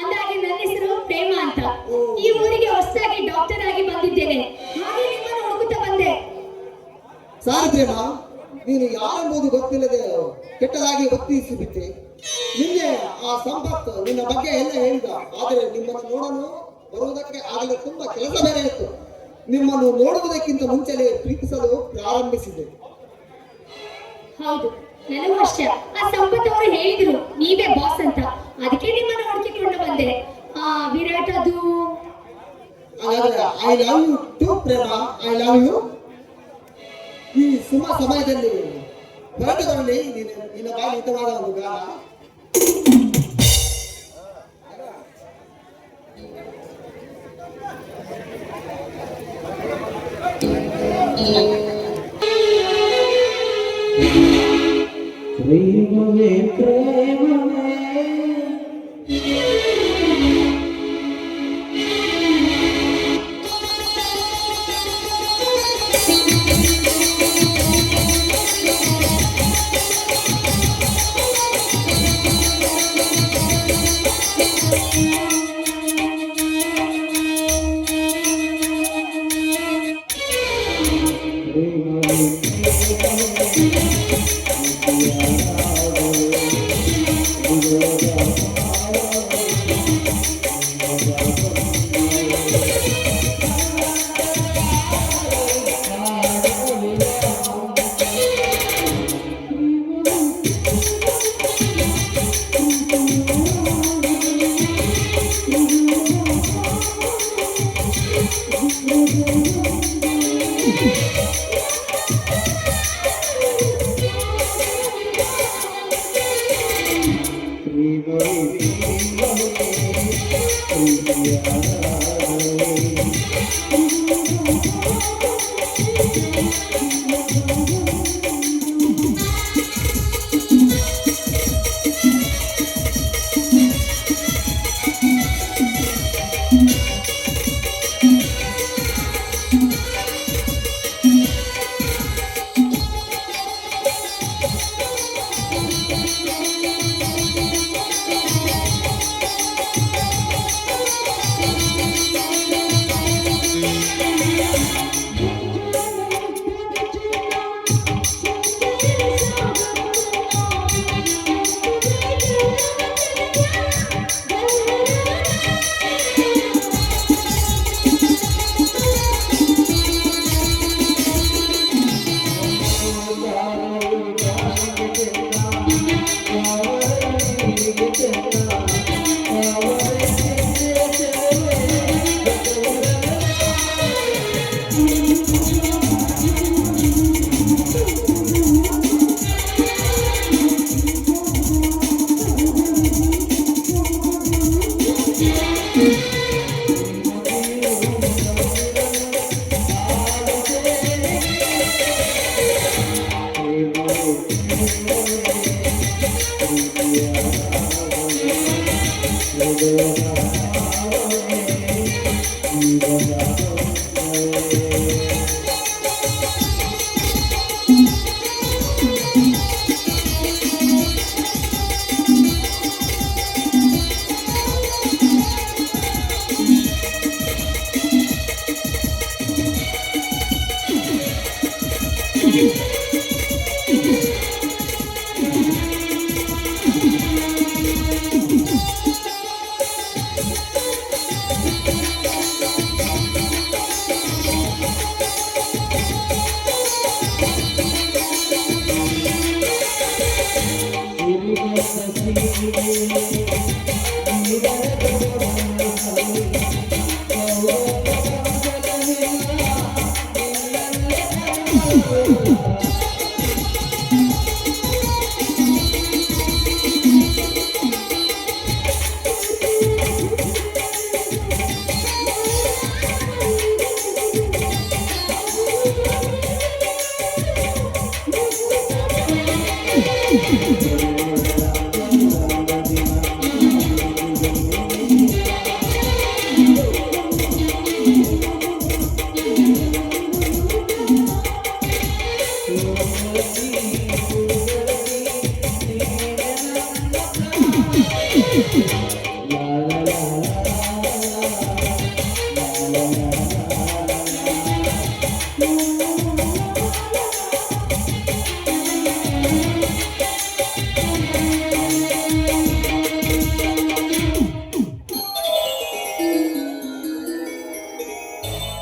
S2: ಅಂದಾಗೆ ನನ್ನ ಹೆಸರು ಪ್ರೇಮ ಅಂತ. ಈ ಊರಿಗೆ ಹೊಸದಾಗಿ ಡಾಕ್ಟರ್ ಆಗಿ ಬಂದಿದ್ದೇನೆ. ಹಾಗೆ ನಿಮ್ಮನ್ನು ಹುಡುಕುತ್ತಾ ಬಂದೆ.
S4: ಸಾರಿ ಪ್ರೇಮ, ನೀನು ಯಾರೆಂಬುದು ಗೊತ್ತಿಲ್ಲದೆ ಕೆಟ್ಟದಾಗಿ ವರ್ತಿಸಿಬಿಟ್ಟೆ. ನಿನ್ನೆ ಆ ಸಂಪತ್ ನಿನ್ನ ಬಗ್ಗೆ ಎಲ್ಲ ಹೇಳಿದ. ಆದರೆ ನಿಮ್ಮನ್ನು ನೋಡಲು ಬರುವುದಕ್ಕೆ ಆಗಲೇ ತುಂಬಾ ಕೆಲಸ ಬೇರೆ ಇತ್ತು. ನಿಮ್ಮನ್ನು ನೋಡುವುದಕ್ಕಿಂತ ಮುಂಚೆಲೇ ಪ್ರೀತಿಸಲು ಪ್ರಾರಂಭಿಸಿದೆ.
S2: ಹೌದು, ನನಗೂ ಅಷ್ಟೇ. ಆ ಸಂಪತ್ ಅವರು ಹೇಳಿದ್ರು ನೀವೇ ಬಾಸ್ ಅಂತ. ಅದಕ್ಕೆ ನಿಮ್ಮನ್ನು ಹುಡುಕಿಕೊಂಡು ಬಂದೆ. ವಿರಾಟ್ ಅದು
S4: ಹಾಗಾದ್ರೆ I love you too Prema, I love you. ಈ ಸುಮ ಸಮಯದಲ್ಲಿ ಹೊರಟದಲ್ಲಿ ನಿನ್ನ ಬಾಯಿ ಹಿತವಾದ ಒಂದು ಗಾನ. ಪ್ರೇಮವೇ ಪ್ರೇಮವೇ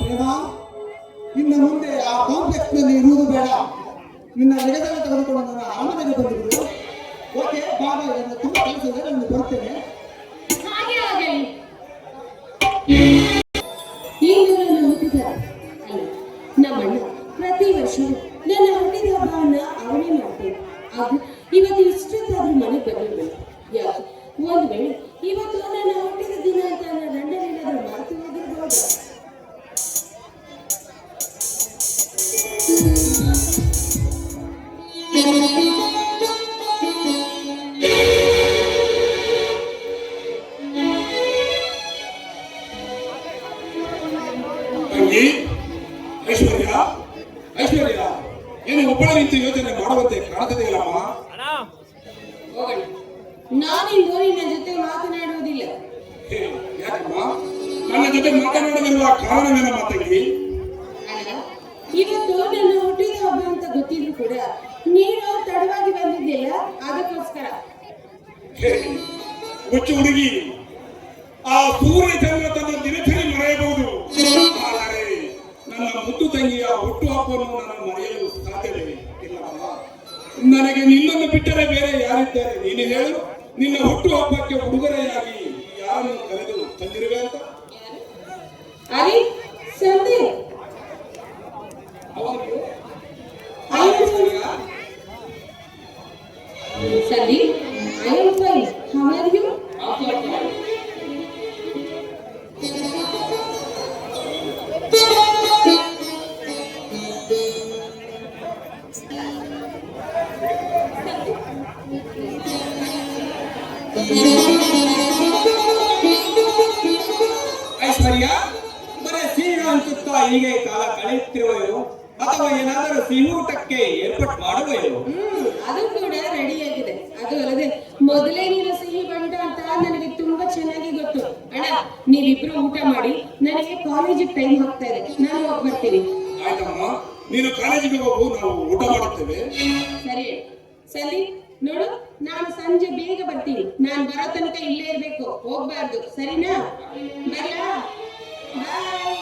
S4: ಪ್ರೇಮ, ಇನ್ನು ಮುಂದೆ ಆ ಕಾಂಪ್ಲೆಕ್ಸ್ ನಲ್ಲಿ ಇರುವುದು ಬೇಡ. ನಿನ್ನ ನೆಗೆದನ್ನು ತೆಗೆದುಕೊಂಡು ನನ್ನ ಅರಮನೆಗೆ ಬಂದಿರುವುದು. ಓಕೆ, ಬಾಬಾ, ನನ್ನ ತುಂಬಾ ಕೆಲಸ ಇದೆ, ನಾನು ಬರ್ತೇನೆ.
S2: ಹಾಗೆ ಆಗಲಿ. ಇಂದು ನನ್ನ ಹುಟ್ಟಿದ ಅಲ್ಲ, ನಮ್ಮಣ್ಣ ಪ್ರತಿ ವರ್ಷವೂ ನನ್ನ ಹುಟ್ಟಿದ ಹಬ್ಬವನ್ನ ಅವನೇ ಮಾಡ್ತೇನೆ. ಅದು ಇವತ್ತು ಇಷ್ಟೊತ್ತಾದ್ರೂ ಮನೆಗೆ ಬರಲಿಲ್ಲ. ಯಾಕೆ? ಒಂದು ವೇಳೆ ಇವತ್ತು ನನ್ನ ಹುಟ್ಟಿದ ದಿನ ಅಂತ ಲಂಡನ್ನೇನಾದ್ರೂ ಮಾತು ಹೋಗಿರ್ಬೋದು.
S3: ತಂಗಿ ಐಶ್ವರ್ಯ, ಐಶ್ವರ್ಯ, ಏನು ಒಬ್ಬಳ ನಿಂತು ಯೋಚನೆ ಮಾಡುವಂತೆ ಕಾಣುತ್ತದೆಯಲ್ಲಮ್ಮ?
S2: ಹೋಗಣ್ಣ, ನಾನಿಂದು ನಿನ್ನ ಜೊತೆ ಮಾತನಾಡುವುದಿಲ್ಲ.
S3: ಹೇ, ಯಾಕಮ್ಮ ನನ್ನ ಜೊತೆ ಮಾತನಾಡಲಿರುವ ಕಾರಣವೇನಮ್ಮ ತಂಗಿ?
S2: ಅಣ್ಣ, ಇವತ್ತು ನನ್ನ ಹುಟ್ಟಿದ ಹಬ್ಬ ಅಂತ ಗೊತ್ತಿದ್ರು ಕೂಡ ನೀನು ತಡವಾಗಿ ಬಂದಿದ್ಯಲ್ಲ, ಅದಕ್ಕೋಸ್ಕರ.
S3: ಹೇ, ಹುಚ್ಚು ಹುಡುಗಿ, ಆ ಸೂರ್ಯ ಚಂದ್ರ ತನ್ನ ದಿನಚರಿ ಮರೆಯಬಹುದು, ಆದರೆ ನನ್ನ ಮುದ್ದು ತಂಗಿಯ ಹುಟ್ಟುಹಬ್ಬವನ್ನು ನಾನು ಮರೆಯಲು ಸಾಧ್ಯವೇ ಇಲ್ಲವಲ್ಲ. ನನಗೆ ನಿನ್ನನ್ನು ಬಿಟ್ಟರೆ ಬೇರೆ ಯಾರಿದ್ದಾರೆ? ನೀನು ಹೇಳು, ನಿನ್ನ ಹುಟ್ಟುಹಬ್ಬಕ್ಕೆ ಉಡುಗೊರೆಯಾಗಿ ಯಾರನ್ನು ಕರೆದು ತಂದಿರುವೆ ಅಂತ?
S5: ಅರೆ ಸಂಧ್ಯೆ,
S3: ಅವರು
S5: Sandy, I am fine. How are you?
S1: ಐಶ್ವರ್ಯ, ಬರೇ ಸಿಹಿ ಅನ್ಸುತ್ತಾ ಹೀಗೆ ಕಾಲ ಕಳೆಯುತ್ತಿರುವೆಯೋ ಅಥವಾ ಏನಾದರೂ ಸಿಹೂಟಕ್ಕೆ ಏರ್ಪಾಟ್ ಮಾಡುವೆಯೋ?
S5: ಅದು ಕೂಡ ರೆಡಿ ಆಗಿದೆ. ಅದು ಅಲ್ಲದೆ ಮೊದಲೇ ನೀನು ಸಿಹಿ ಬಂಟ ಅಂತ ನನಗೆ ತುಂಬಾ ಚೆನ್ನಾಗಿ ಗೊತ್ತು. ಅಣ್ಣ, ನೀವಿಬ್ರು ಊಟ ಮಾಡಿ, ನನಗೆ ಕಾಲೇಜಿಗೆ ಟೈಮ್ ಹೋಗ್ತಾ ಇದೆ, ನಾನು ಹೋಗಿ ಬರ್ತೀನಿ.
S3: ಆಯ್ತಮ್ಮ, ನೀನು ಕಾಲೇಜಿಗೆ ಹೋಗು, ನಾವು ಊಟ ಮಾಡುತ್ತೇವೆ.
S5: ಸರಿ ಸಲಿ, ನೋಡು, ನಾನು ಸಂಜೆ ಬೇಗ ಬರ್ತೀನಿ. ನಾನು ಬರೋ ತನಕ ಇಲ್ಲೇ ಇರ್ಬೇಕು, ಹೋಗ್ಬಾರ್ದು, ಸರಿನಾ? ಬರ್ಲಾ? ಬಾಯ್.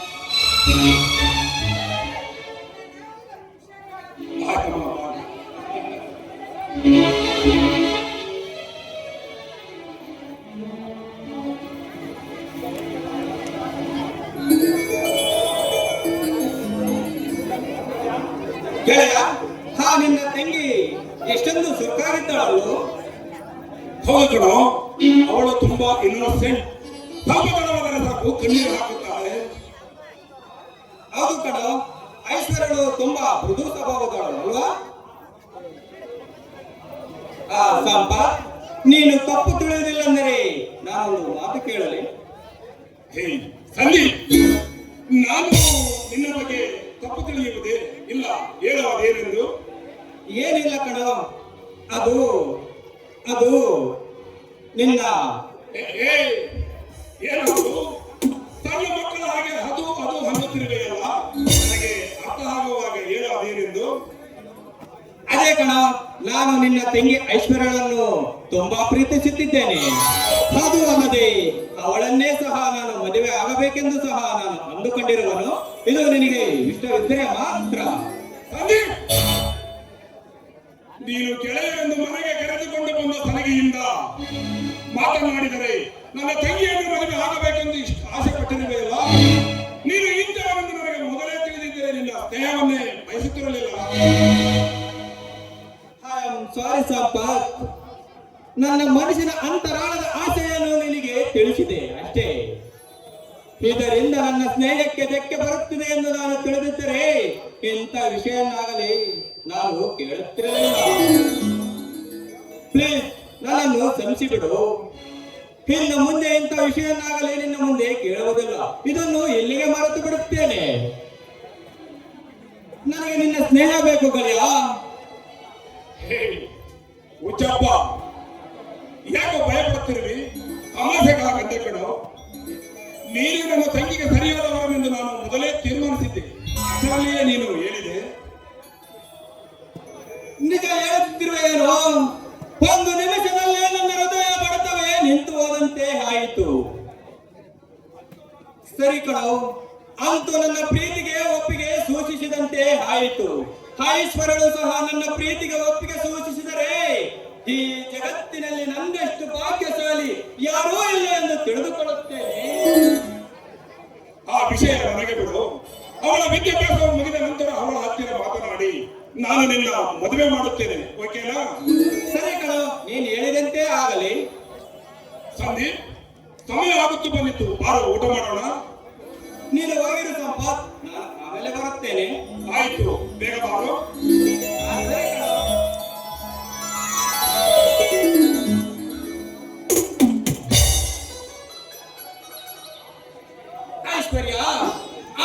S3: ಆಯ್ತಮ್ಮ,
S1: ಗೆಳೆಯ, ನಿನ್ನ ತಂಗಿ ಎಷ್ಟೊಂದು ಸುಖಾಗಿದ್ದಾಳಲ್ಲೋ?
S3: ಹೌದು ಕಣೋ, ಅವಳು ತುಂಬಾ ಇನ್ನೋಸೆಂಟ್. ಸ್ವಲ್ಪ ತಡವಾದರೆ ಸಾಕು ಕಣ್ಣೀರು ಹಾಕುತ್ತಾಳೆ.
S1: ಹೌದು ಕಣೋ, ಐಶ್ವರ್ಯಳು ತುಂಬಾ ಮೃದು ಸ್ವಭಾವದವಳು ಅಲ್ವಾ? ಸಂಪತ್, ನೀನು ತಪ್ಪು ತಿಳಿಯುವುದಿಲ್ಲ ಅಂದರೆ ನಾನೊಂದು ಮಾತು ಕೇಳಲಿ?
S3: ಹೇ ಸಂದೀಪ್, ನಾನು ನಿನ್ನ ಬಗ್ಗೆ ತಪ್ಪು ತಿಳಿಯುವುದೇ ಇಲ್ಲ. ಹೇಳುವುದೇನೆಂದು?
S1: ಏನಿಲ್ಲ ಕಣೋ, ಅದು ಅದು ನಿನ್ನ
S3: ಏನದು? ಸಣ್ಣ ಮಕ್ಕಳ ಹಾಗೆ ಅದು ಅದು ಅನ್ನುತ್ತಿರುವೆಯಲ್ಲ, ನನಗೆ ಅರ್ಥ ಆಗುವಾಗ ಹೇಳುವುದೇನೆಂದು?
S1: ಅದೇ ಕಣ, ನಾನು ನಿನ್ನ ತಂಗಿ ಐಶ್ವರ್ಯಳನ್ನು ತುಂಬಾ ಪ್ರೀತಿಸುತ್ತಿದ್ದೇನೆ. ಅದು ಅಲ್ಲದೆ ಅವಳನ್ನೇ ಸಹ ನಾನು ಮದುವೆ ಆಗಬೇಕೆಂದು ಸಹ ನಾನು ಅಂದುಕೊಂಡಿರುವನು. ಇದು ನಿನಗೆ ಇಷ್ಟವಿದ್ದರೆ ಮಾತ್ರ.
S3: ಸಂದೀಪ್, ನೀನು ಗೆಳೆಯರನ್ನು ಮನೆಗೆ ಕರೆದುಕೊಂಡು ಬಂದ ತನಗಿಯಿಂದ ಮಾತನಾಡಿದರೆ ನನ್ನ ತಂಗಿಯನ್ನು ಮದುವೆ ಆಗಬೇಕೆಂದು ಇಷ್ಟು ಆಸೆ ಪಟ್ಟಿರುವೆಯಲ್ಲ, ನೀನು ಇಂಥವರೆಂದು ನನಗೆ ಮೊದಲೇ ತಿಳಿದಿದ್ದರೆ ನಿನ್ನ ಸ್ನೇಹವನ್ನೇ ಬಯಸುತ್ತಿರಲಿಲ್ಲ.
S1: ಐ ಆಮ್ ಸಾರಿ ಸಂಪತ್, ನನ್ನ ಮನಸ್ಸಿನ ಅಂತರಾಳದ ಆಸೆಯನ್ನು ನಿನಗೆ ತಿಳಿಸಿದೆ ಅಷ್ಟೇ. ಇದರಿಂದ ನನ್ನ ಸ್ನೇಹಕ್ಕೆ ಧಕ್ಕೆ ಬರುತ್ತಿದೆ ಎಂದು ನಾನು ತಿಳಿದಿದ್ದರೆ ಇಂಥ ವಿಷಯನ್ನಾಗಲಿ ನಾನು ಕೇಳುತ್ತಿರಲಿಲ್ಲ. ಪ್ಲೀಸ್, ನನ್ನನ್ನು ಕ್ಷಮಿಸಿಬಿಡು. ಇನ್ನು ಮುಂದೆ ಇಂಥ ವಿಷಯನ್ನಾಗಲಿ ನಿನ್ನ ಮುಂದೆ ಕೇಳುವುದಿಲ್ಲ. ಇದನ್ನು ಎಲ್ಲಿಗೆ ಮರೆತು ಬಿಡುತ್ತೇನೆ. ನನಗೆ ನಿನ್ನ ಸ್ನೇಹ ಬೇಕು ಗೆಳೆಯ.
S3: ಹೇ ಹುಚ್ಚಪ್ಪ, ಯಾಕೋ ಭಯಪಡುತ್ತಿರುವಿ? ತಮಾಷೆಗಾಗಂತೆ ಕಣೋ. ನೀನು ನನ್ನ ತಂಗಿಗೆ ಸರಿಯಾದವರೆಂದು ನಾನು ಮೊದಲೇ ತೀರ್ಮಾನಿಸಿದ್ದೆ. ಅದರಲ್ಲಿಯೇ ನೀನು ಹೇಳಿದೆ.
S1: ನಿಜ ಹೇಳುತ್ತಿರುವೆಯೇನೋ? ಒಂದು ನಿಮಿಷದಲ್ಲೇ ನನ್ನ ಹೃದಯ ಬಡತವೇ ನಿಂತು ಹೋದಂತೆ ಆಯಿತು. ಸರಿ ಕಣೋ, ಅಂತೂ ನನ್ನ ಪ್ರೀತಿಗೆ ಒಪ್ಪಿಗೆ ಸೂಚಿಸಿದಂತೆ ಆಯಿತು. ಐಶ್ವರ್ಯಳು ಸಹ ನನ್ನ ಪ್ರೀತಿಗೆ ಒಪ್ಪಿಗೆ ಸೂಚಿಸಿದರೆ ಈ ಜಗತ್ತಿನಲ್ಲಿ ನನ್ನಷ್ಟು ಭಾಗ್ಯಶಾಲಿ ಯಾರೂ ಇಲ್ಲ ಎಂದು ತಿಳಿದುಕೊಳ್ಳುತ್ತೇನೆ.
S3: ಆ ವಿಷಯ ನನಗೆ ಬಿಡು. ಅವಳ ವಿದ್ಯಾಭ್ಯಾಸ ಮುಗಿದ ನಂತರ ಅವಳ ಹತ್ತಿರ ಮಾತನಾಡಿ ನಾನು ನಿನ್ನ ಮದುವೆ ಮಾಡುತ್ತೇನೆ. ಓಕೆನಾ?
S1: ಸರಿ ಕಣೋ, ನೀನು ಹೇಳಿದಂತೆ ಆಗಲಿ.
S3: ಸಂದೀಪ್, ಸಮಯ ಆಗುತ್ತು ಬಂದಿತ್ತು, ಬಾರೋ ಊಟ ಮಾಡೋಣ.
S1: ನೀನು ಹೋಗಿರು ಸಂಪತ್, ನಾನು ಆಮೇಲೆ ಬರುತ್ತೇನೆ.
S3: ಆಯ್ತು, ಬೇಗ ಬಾರೋ.
S1: ಸರಿ ಕಣೋ. ಐಶ್ವರ್ಯ,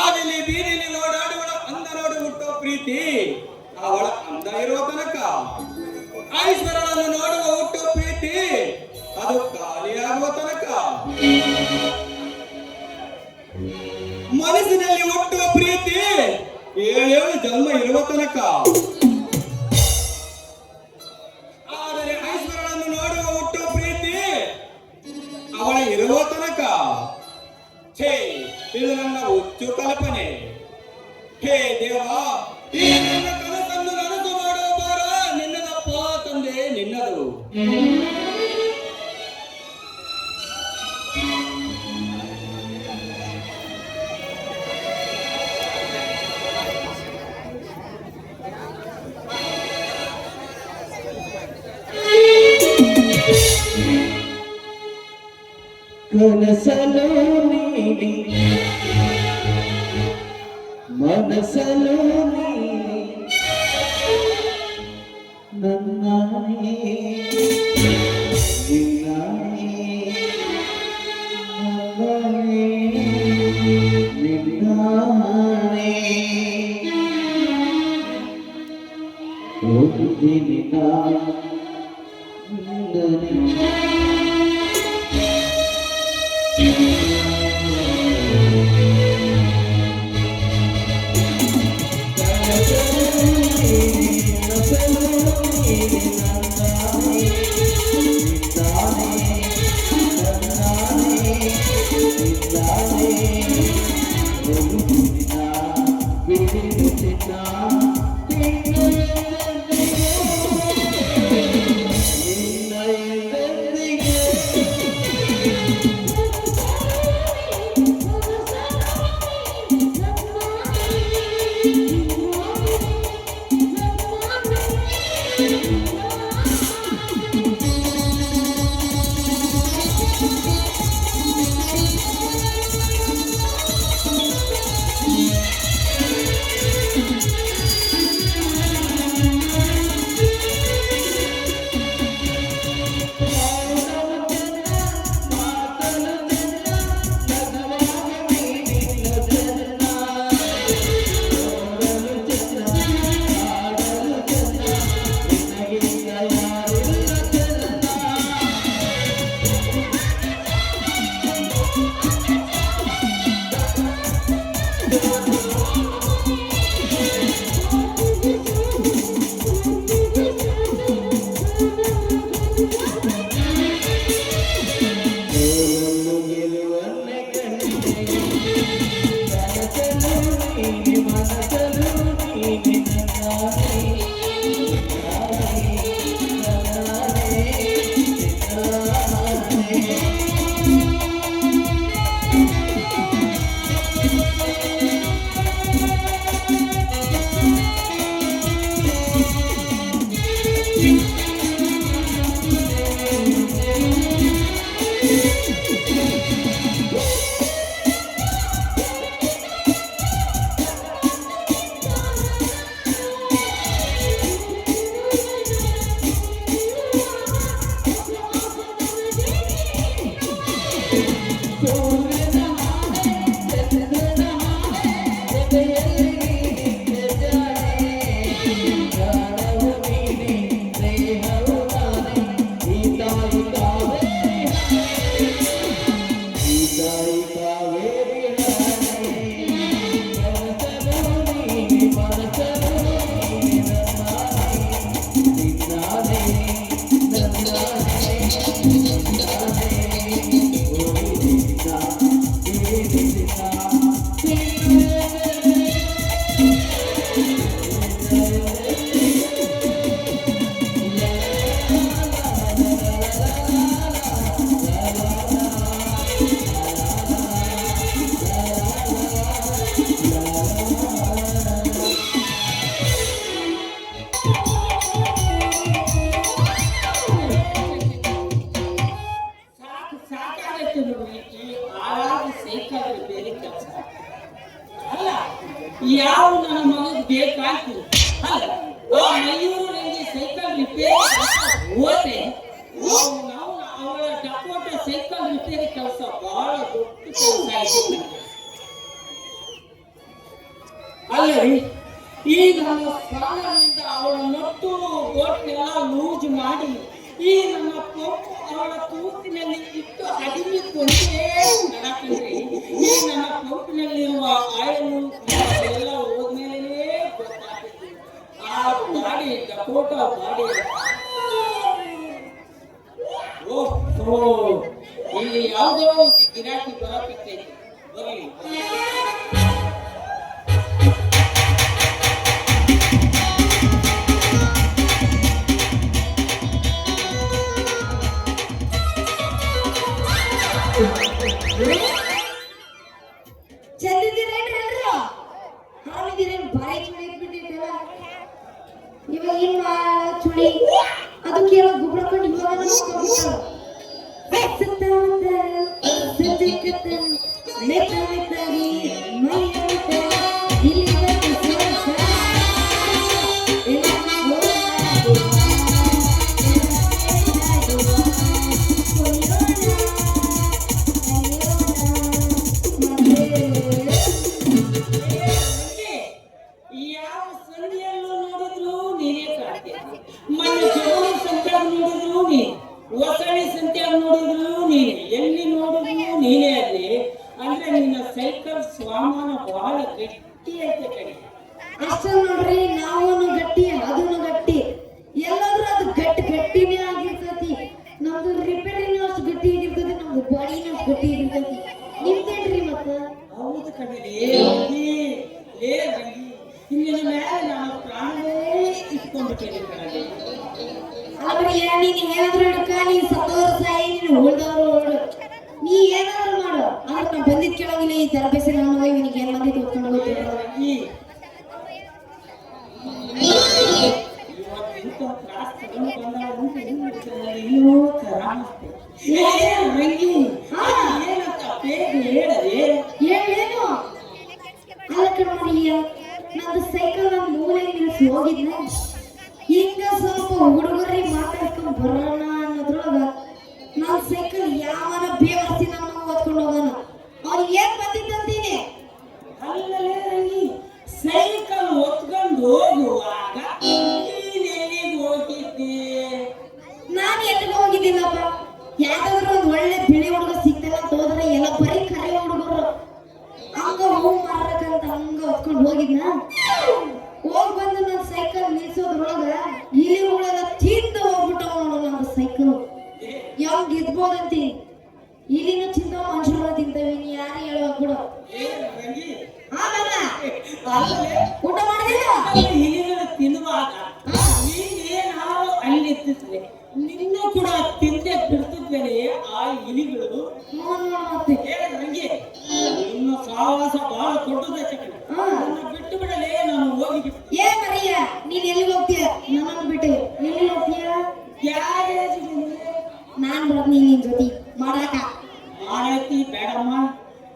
S1: ಆದಿಲಿ ಬೀದಿಲಿ ಓಡಾಡುವಳ ಅಂದ ನೋಡು ಹುಟ್ಟೋ ಪ್ರೀತಿ ಅವಳ ಅಂದ ಇರುವ ತನಕ. ಐಶ್ವರ್ಯಳನ್ನು ನೋಡುವ ಹುಟ್ಟೋ ಪ್ರೀತಿ ಅದು ಖಾಲಿಯಾಗುವ ತನಕ. ಮನಸ್ಸಿನಲ್ಲಿ ಹುಟ್ಟುವ ಪ್ರೀತಿ 7 ಜನ್ಮ ಇರುವ ತನಕ. ಆದರೆ ಐಶ್ವರ್ಯಳನ್ನು ನೋಡುವ ಹುಟ್ಟುವ ಪ್ರೀತಿ ನನ್ನ ಹುಚ್ಚು ಕಲ್ಪನೆ. ಹೇ ದೇವಾ, ಈ ನನ್ನ ಕನಸನ್ನು ನನಸು ಮಾಡುವ ಭಾರ ನಿನ್ನದಪ್ಪ ತಂದೆ, ನಿನ್ನದು.
S6: ಕನಸಲು ನೀಡಿ ಮನಸಲು ನೀಡಿ ನನ್ನಾನೇ ನಿನ್ನಾನೇ ನನ್ನಾನೇ ನಿನ್ನಾನೇ ಓದುತ್ತೀನಿ ನಿನ್ನನೇ.
S5: ಯಾವ ನನ್ನ ಮಗಗೆ ಬೇಕಾಯ್ತು ಅಲ್ಲ ಆ ಮಯೂರು ನನಗೆ ಸೈಕಲ್ ರಿಪೇರಿ ಹೋದ್ರೆ ನಾವು ಅವಳ ಟಕೋಟ ಸೈಕಲ್ ರಿಪೇರಿ ಕೆಲಸ ಬಹಳ ದೊಡ್ಡ ಕೆಲಸ ಆಯ್ತು. ಅಲ್ಲರಿ ಈಗ ನನ್ನ ಸಾಲದಿಂದ ಅವಳ ನಟ್ಟು ಬೋಟ್ನೆಲ್ಲ ಲೂಜ್ ಮಾಡಿ ಈ ನನ್ನ ಪಂಪ್ ಅವಳ ತೂಕಿನಲ್ಲಿ ಇಟ್ಟು ಅಡಿಮಿಕೊಂಡೇ ನಡಕಂದ್ರೆ ಈ ನನ್ನ ಪಂಪಿನಲ್ಲಿರುವ ಆಯಿಲು ಎಲ್ಲ ಹೋದ್ಮೇಲೆ ಗೊತ್ತಾಗ್ತದೆ. ಆ ಗಾಡಿ ಡಕೋಟ ಗಾಡಿ ಓಹೋ ಇಲ್ಲಿ ಯಾವುದೋ ಒಂದು ಗಿರಾಕಿ ಬರಕತ್ತೈತಿ.
S1: ಬರ್ಲಿ.
S2: ಚಂದಿದ್ದೀರೇನ್ರಿ ಎಲ್ರು? ಆರಾಮಿದ್ದೀರೇನ್? ಬಾರಿ ಚುಳಿ ಇಟ್ಬಿಟ್ಟಿರ್ತೀರ. ಇವಾಗ ಏನ್ ಚುಳಿ ಅದಕ್ಕೆಲ್ಲ ಗೊಬ್ಬರ ಕೊಂಡು ಇವಾಗ ಸಂಜೆ ಕತ್ತ ಮೆತ್ತ ಮೆತ್ತಾಗಿ ಮೈ ಅಂತ ಇಲ್ಲಿ ಬಂದು
S5: ಯಾವ ಸಂಧಿಯಲ್ಲೂ ನೋಡಿದ್ರು ನೀನೇ ಕಾಡ್ತೀಯ. ಮೊನ್ನೆ ಜೋಡಿ ಸಂತ್ಯಾಗ ನೋಡಿದ್ರು ನೀನೆ, ಹೊಸಳಿ ಸಂತ್ಯಾಗ ನೋಡಿದ್ರು ನೀನೆ, ಎಲ್ಲಿ ನೋಡಿದ್ರು ನೀನೇ ಅಲ್ಲಿ. ಅಂದ್ರೆ ನಿನ್ನ ಸೈಕಲ್ ಸ್ವಾಮಾನ ಬಹಳ ಗಟ್ಟಿ ಐತೆ ಕಣೆ.
S2: ಅಷ್ಟ ನೋಡ್ರಿ, ನಾವೂನು ಗಟ್ಟಿ ಅದೂನು ಗಟ್ಟಿ, ಎಲ್ಲಾದ್ರೂ ಅದು ಗಟ್ಟಿನೇ ಆಗಿರ್ತೈತಿ. ನಮ್ದು ರಿಪೇರಿನೂ ಅಷ್ಟು ಗಟ್ಟಿ ಆಗಿರ್ತೈತಿ, ನಮ್ದು ಬಾಡಿನೂ ಅಷ್ಟು ಗಟ್ಟಿ ಆಗಿರ್ತೈತಿ. ನಿಮ್ದೇನ್ರಿ ಮತ್ತ?
S5: ಹೌದು ಕಣೆ. ಲೇ ರಂಗಿ, ಇಂದಿನ ಮೇಲೆ ನಾನು ಪ್ರಾಣವೇ ಇಟ್ಕೊಂಡ್ಬಿಟ್ಟೇನೆ ಕಣೆ.
S2: ಅಲ್ರಿ ನೀನ್ ಏನಾದ್ರು ಹಿಡ್ಕ, ನೀ ಸತ್ತೋರ್ ಸಾಯಿ, ನೀನು ಉಳ್ದವ್ರು ಉಳ್ಳು, ನೀ ಏನಾದ್ರು ಮಾಡು. ಆದ್ರೆ ನಾ ಬಂದಿದ್ ಕೇಳಂಗಿಲ್ಲ. ಈ ತರಬೇತಿ ನಮಗೆ ಇವನಿಗೆ ಏನ್ ಬಂದಿದ್ದು ಹೊತ್ಕೊಂಡು ಹೋಗ್ತೀವಿ.
S5: ರಂಗಿ, ಇವತ್ತಿಂತ ಕ್ಲಾಸ್ ತಗೊಂಡು ಬಂದ ಇನ್ನೂ ಕರಾಮಸ್ತೆ. ರಂಗಿ, ಏನಂತ ಬೇಗ ಹೇಳದೆ.
S2: ಏನು ಅಲ್ಲ ಕಣ್ಮರಿಯ, ನಂದು ಸೈಕಲ್ ನನ್ನ ಮೂಲೆ ನಿಲ್ಸಿ ಹೋಗಿದ್ನ. ಹಿಂಗ ಸ್ವಲ್ಪ ಹುಡುಗರಿಗೆ ಮಾತಾಡ್ಕೊಂಡ್ ಬರೋಣ ಅನ್ನೋದ್ರೊಳಗ ನನ್ನ ಸೈಕಲ್ ಯಾವನ ಬೇವರ್ಸಿ ನನ್ನ ಓದ್ಕೊಂಡು ಹೋಗೋಣ. ಅವ್ನಿಗೆ ಏನ್ ಬಂದಿದ್ದಂತೀನಿ?
S5: ಅಲ್ಲಲೇ ರಂಗಿ, ಸೈಕಲ್ ಹೊತ್ಕೊಂಡು ಹೋಗುವಾಗ ನೀನೆಲ್ಲಿಗೆ ಹೋಗಿದ್ದೆ?
S2: ನಾನು ಎಲ್ಲಿಗೆ ಹೋಗಿದ್ದೀನಪ್ಪ? ಯಾವ್ದಾದ್ರು ಒಂದ್ ಒಳ್ಳೆ ಬಿಳಿ ಹುಡುಗ ಸಿಗ್ತಾನ ಅಂತ ಹೋದ್ರೆ ಎಲ್ಲ ಬರೀ ಕರೆ ಹುಡುಗರು ಹಂಗ ಹೂ ಮಾರಕಂತ ಹಂಗ ಹೊತ್ಕೊಂಡು ಹೋಗಿದ್ನ. ಹೋಗ್ ಬಂದು ನನ್ನ ಸೈಕಲ್ ನಿಲ್ಸೋದ್ರೊಳಗ ಇಲಿ ಹುಳದ ತಿಂದು ಹೋಗ್ಬಿಟ್ಟ ನೋಡು ನನ್ನ ಸೈಕಲ್. ಯಾವಾಗ ಗೆದ್ಬೋದಂತಿ? ಇಲಿನೂ ತಿಂತಾವ, ಮನುಷ್ಯರು ತಿಂತೇವೆ. ನೀ ಯಾರು ಹೇಳುವಾಗ ಬಿಡು.
S5: ರಂಗಿ,
S2: ಆಮೇಲೆ
S5: ಅಲ್ಲೇ
S2: ಊಟ ಮಾಡಿದಿಲ್ಲ?
S5: ಇಲಿಗಳು ತಿನ್ನುವಾಗ ನೀನೇನಾದ್ರು ಅಲ್ಲಿರ್ತಿದ್ರೆ ನಿನ್ನೂ ಕೂಡ ತಿಂದೆ ಬಿಡ್ತಿದ್ದೇನೆ ಆ ಇಲಿಗಳು.
S2: ಮತ್ತೆ
S5: ರಂಗಿ, ನಿನ್ನ ಸಹವಾಸ ಬಹಳ ದೊಡ್ಡದೈತೆ ಕಣೆ. ನನ್ನ ಬಿಟ್ಟು ಬಿಡಲೇ, ನಾನು ಹೋಗಿಬಿಟ್ಟು.
S2: ಏ ಮರಿಯ, ನೀನ್ ಎಲ್ಲಿಗೆ ಹೋಗ್ತೀಯ? ನನ್ನನ್ನು ಬಿಟ್ಟು ಎಲ್ಲಿ ಹೋಗ್ತೀಯ?
S5: ಗ್ಯಾರೇಜ್ಗೆ
S2: ನಾನ್ ಬರ್ತೀನಿ ನಿನ್ ಜೊತೆ ಮಾಡಾಕ.
S5: ಮಾಡೈತಿ ಬೇಡಮ್ಮ.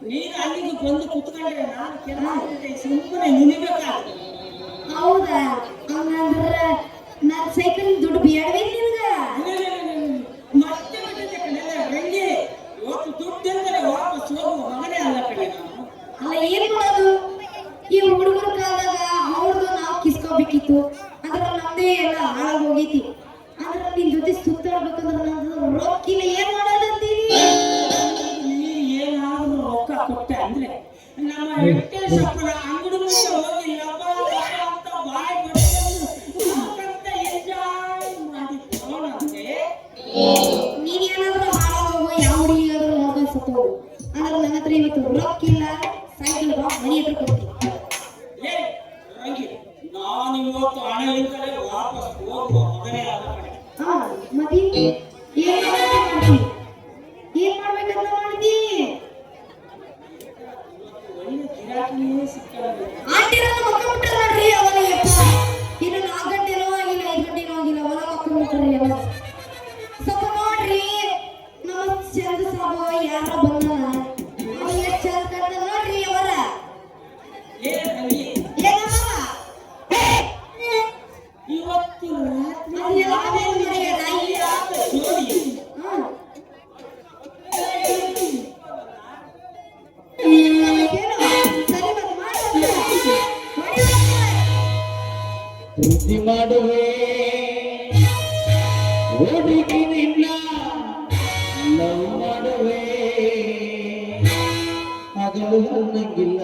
S5: ನೀನು ಅಲ್ಲಿಗೆ ಬಂದು ಕುತ್ಕೊಂಡ್ರೆ ನಾನು ಕೆಲಸ ಸುಮ್ಮನೆ ನಿನಬೇಕಾಗ್ತದೆ.
S2: ಹೌದಾ? ಹಂಗಂದ್ರ ನನ್ ಸೈಕಲ್ ದುಡ್ಡು ಬೇಡವೇ ನಿನ್ಗ?
S5: ಮತ್ತೆ ಬಿಟ್ಟಿದ್ದೆ ಕಣೆ ರಂಗಿ. ಇವತ್ತು ದುಡ್ಡು ಎಂದರೆ ವಾಪಸ್ ಹೋಗುವ ಮಗನೇ ಅಲ್ಲ ಕಣೆ ನಾನು.
S2: ಅಲ್ಲ ಏನ್ ಮಾಡೋದು? ಈ ಹುಡುಗರ ಕಾಲದಾಗ ಅವ್ರದ್ದು ನಾವು ಕಿಸ್ಕೋಬೇಕಿತ್ತು. ಅದ್ರ ನಮ್ದೇ ಎಲ್ಲ ಹಾಳಾಗಿ ಹೋಗೈತಿ. ಅದ್ರ ನಿನ್ ಜೊತೆ ಸುತ್ತಾಡ್ಬೇಕಂದ್ರ ನಂದು ರೊಕ್ಕಿಲ್ಲ. ಏನ್ ಮಾಡೋದಂತೀರಿ?
S5: ನೀ ಏನಾದ್ರು ರೊಕ್ಕ ಕೊಟ್ಟೆ ಅಂದ್ರೆ ನಮ್ಮ ವೆಂಕಟೇಶಪ್ಪನ ಅಂಗಡಿ ಮುಂದೆ ಹೋಗಿ ಲಬ ಲಬ ಅಂತ ಬಾಯಿ ಬಡ್ಕೊಂಡು ಎಂಜಾಯ್ ಮಾಡಿ ತಗೊಳಂತೆ.
S2: ನೀನ್ ಏನಾದ್ರೂ ಹಾಳಾಗಿ ಹೋಗೋ ಯಾವ ಹುಡುಗಿಯಾದ್ರೂ ನೋಡ್ಕೊಂಡು ಸತ್ತು ಹೋಗು. ಆದ್ರೆ ನನ್ನ ಹತ್ರ ಇವತ್ತು ರೊಕ್ಕಿಲ್ಲ. ಸೈಕಲ್ ಬಾ, ಮನೆ ಹತ್ರ ಕೊಡ್ತೀನಿ.
S5: ಏ ರಂಗಿ, ನಾನು ಇವತ್ತು ಹಣದಿಂದಲೇ ವಾಪಸ್ ಹೋಗುವ ಮಗನೇ ಅಲ್ಲ ಕಣೆ.
S2: ಹಾ ಮತಿ ಏನ್ ಮಾಡ್ತಿ? ಏನ್ ಮಾಡ್ಬೇಕಂತ ಮಾಡ್ತಿ?
S5: ಒಳ್ಳೆ ಗಿರಾಕಿಯೇ ಸಿಕ್ಕಲ್ಲ.
S2: ಆಂಟಿ ನನ್ನ ಮಕ್ಕ ಬಿಟ್ಟಾರ ನೋಡ್ರಿ. ಅವನ ಇನ್ನು 4 ಗಂಟೆನೂ ಆಗಿಲ್ಲ, 5 ಗಂಟೆನೂ ಆಗಿಲ್ಲ, ಅವನ ಮಕ್ಕ ಬಿಟ್ಟಾರ ಎಲ್ಲ. ಸ್ವಲ್ಪ ನೋಡ್ರಿ, ನಮ್ಮ ಚಂದ ಸಾಬು ಯಾರ ಬಂದ ಅವನಿಗೆ ಚಂದ ಕಟ್ಟ ನೋಡ್ರಿ ಅವರ.
S5: ಏ ರಂಗಿ,
S2: ಏನಮ್ಮ
S5: ಇವತ್ತು ರಾತ್ರಿ
S2: ಅದೆಲ್ಲ ಕಮೆಂಟ್ ಮಾಡಿ ನಾಯಿ.
S5: ಜೋಡಿ
S2: ಹಾ
S6: ಪ್ರೀತಿ ಮಾಡುವೆ ಹುಡುಗಿ ನಿನ್ನ ಲವ್ ಮಾಡುವೆ. ಹಗಲು ಹನ್ನಂಗಿಲ್ಲ,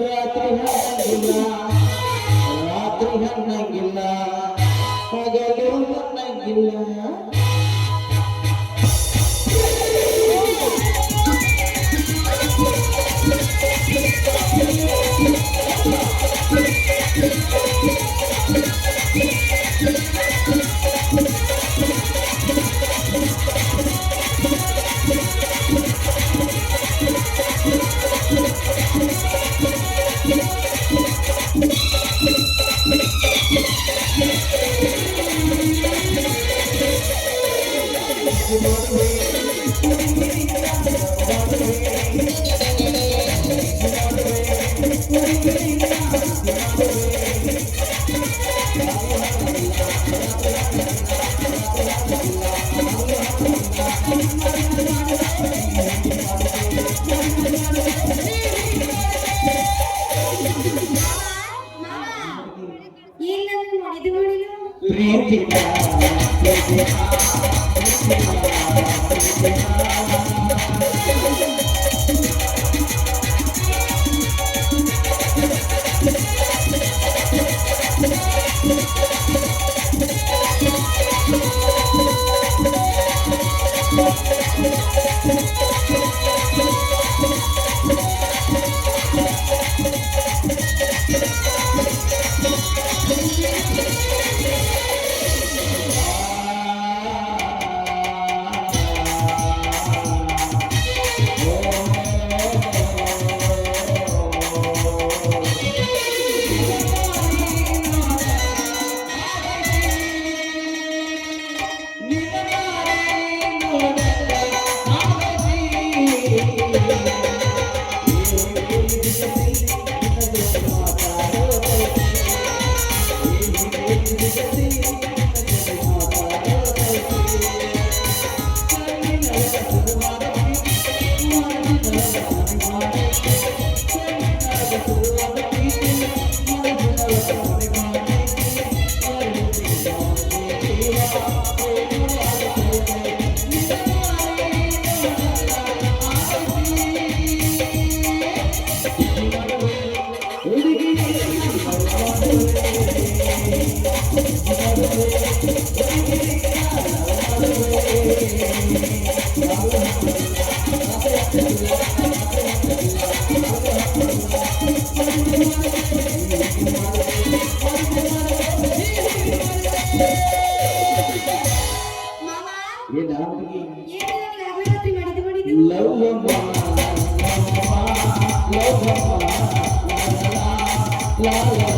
S6: ರಾತ್ರಿ ಹನ್ನಂಗಿಲ್ಲ, ರಾತ್ರಿ ಹನ್ನಂಗಿಲ್ಲ, ಹಗಲು ಹನ್ನಂಗಿಲ್ಲ.
S2: ಏನ್ ನನ್ನ ಮಾಡಿದ್ದು ಮಾಡಿಲ್ಲ
S6: ಪ್ರೀತಿ
S2: ಮಾವ
S6: ಏನ ಹುಡುಗಿ
S2: ಏನು ನನಗೆ ಆಗಲೇ ರಾತ್ರಿ ಮಾಡಿದ್ದು ಮಾಡಿದ್ದು
S6: ಲವ್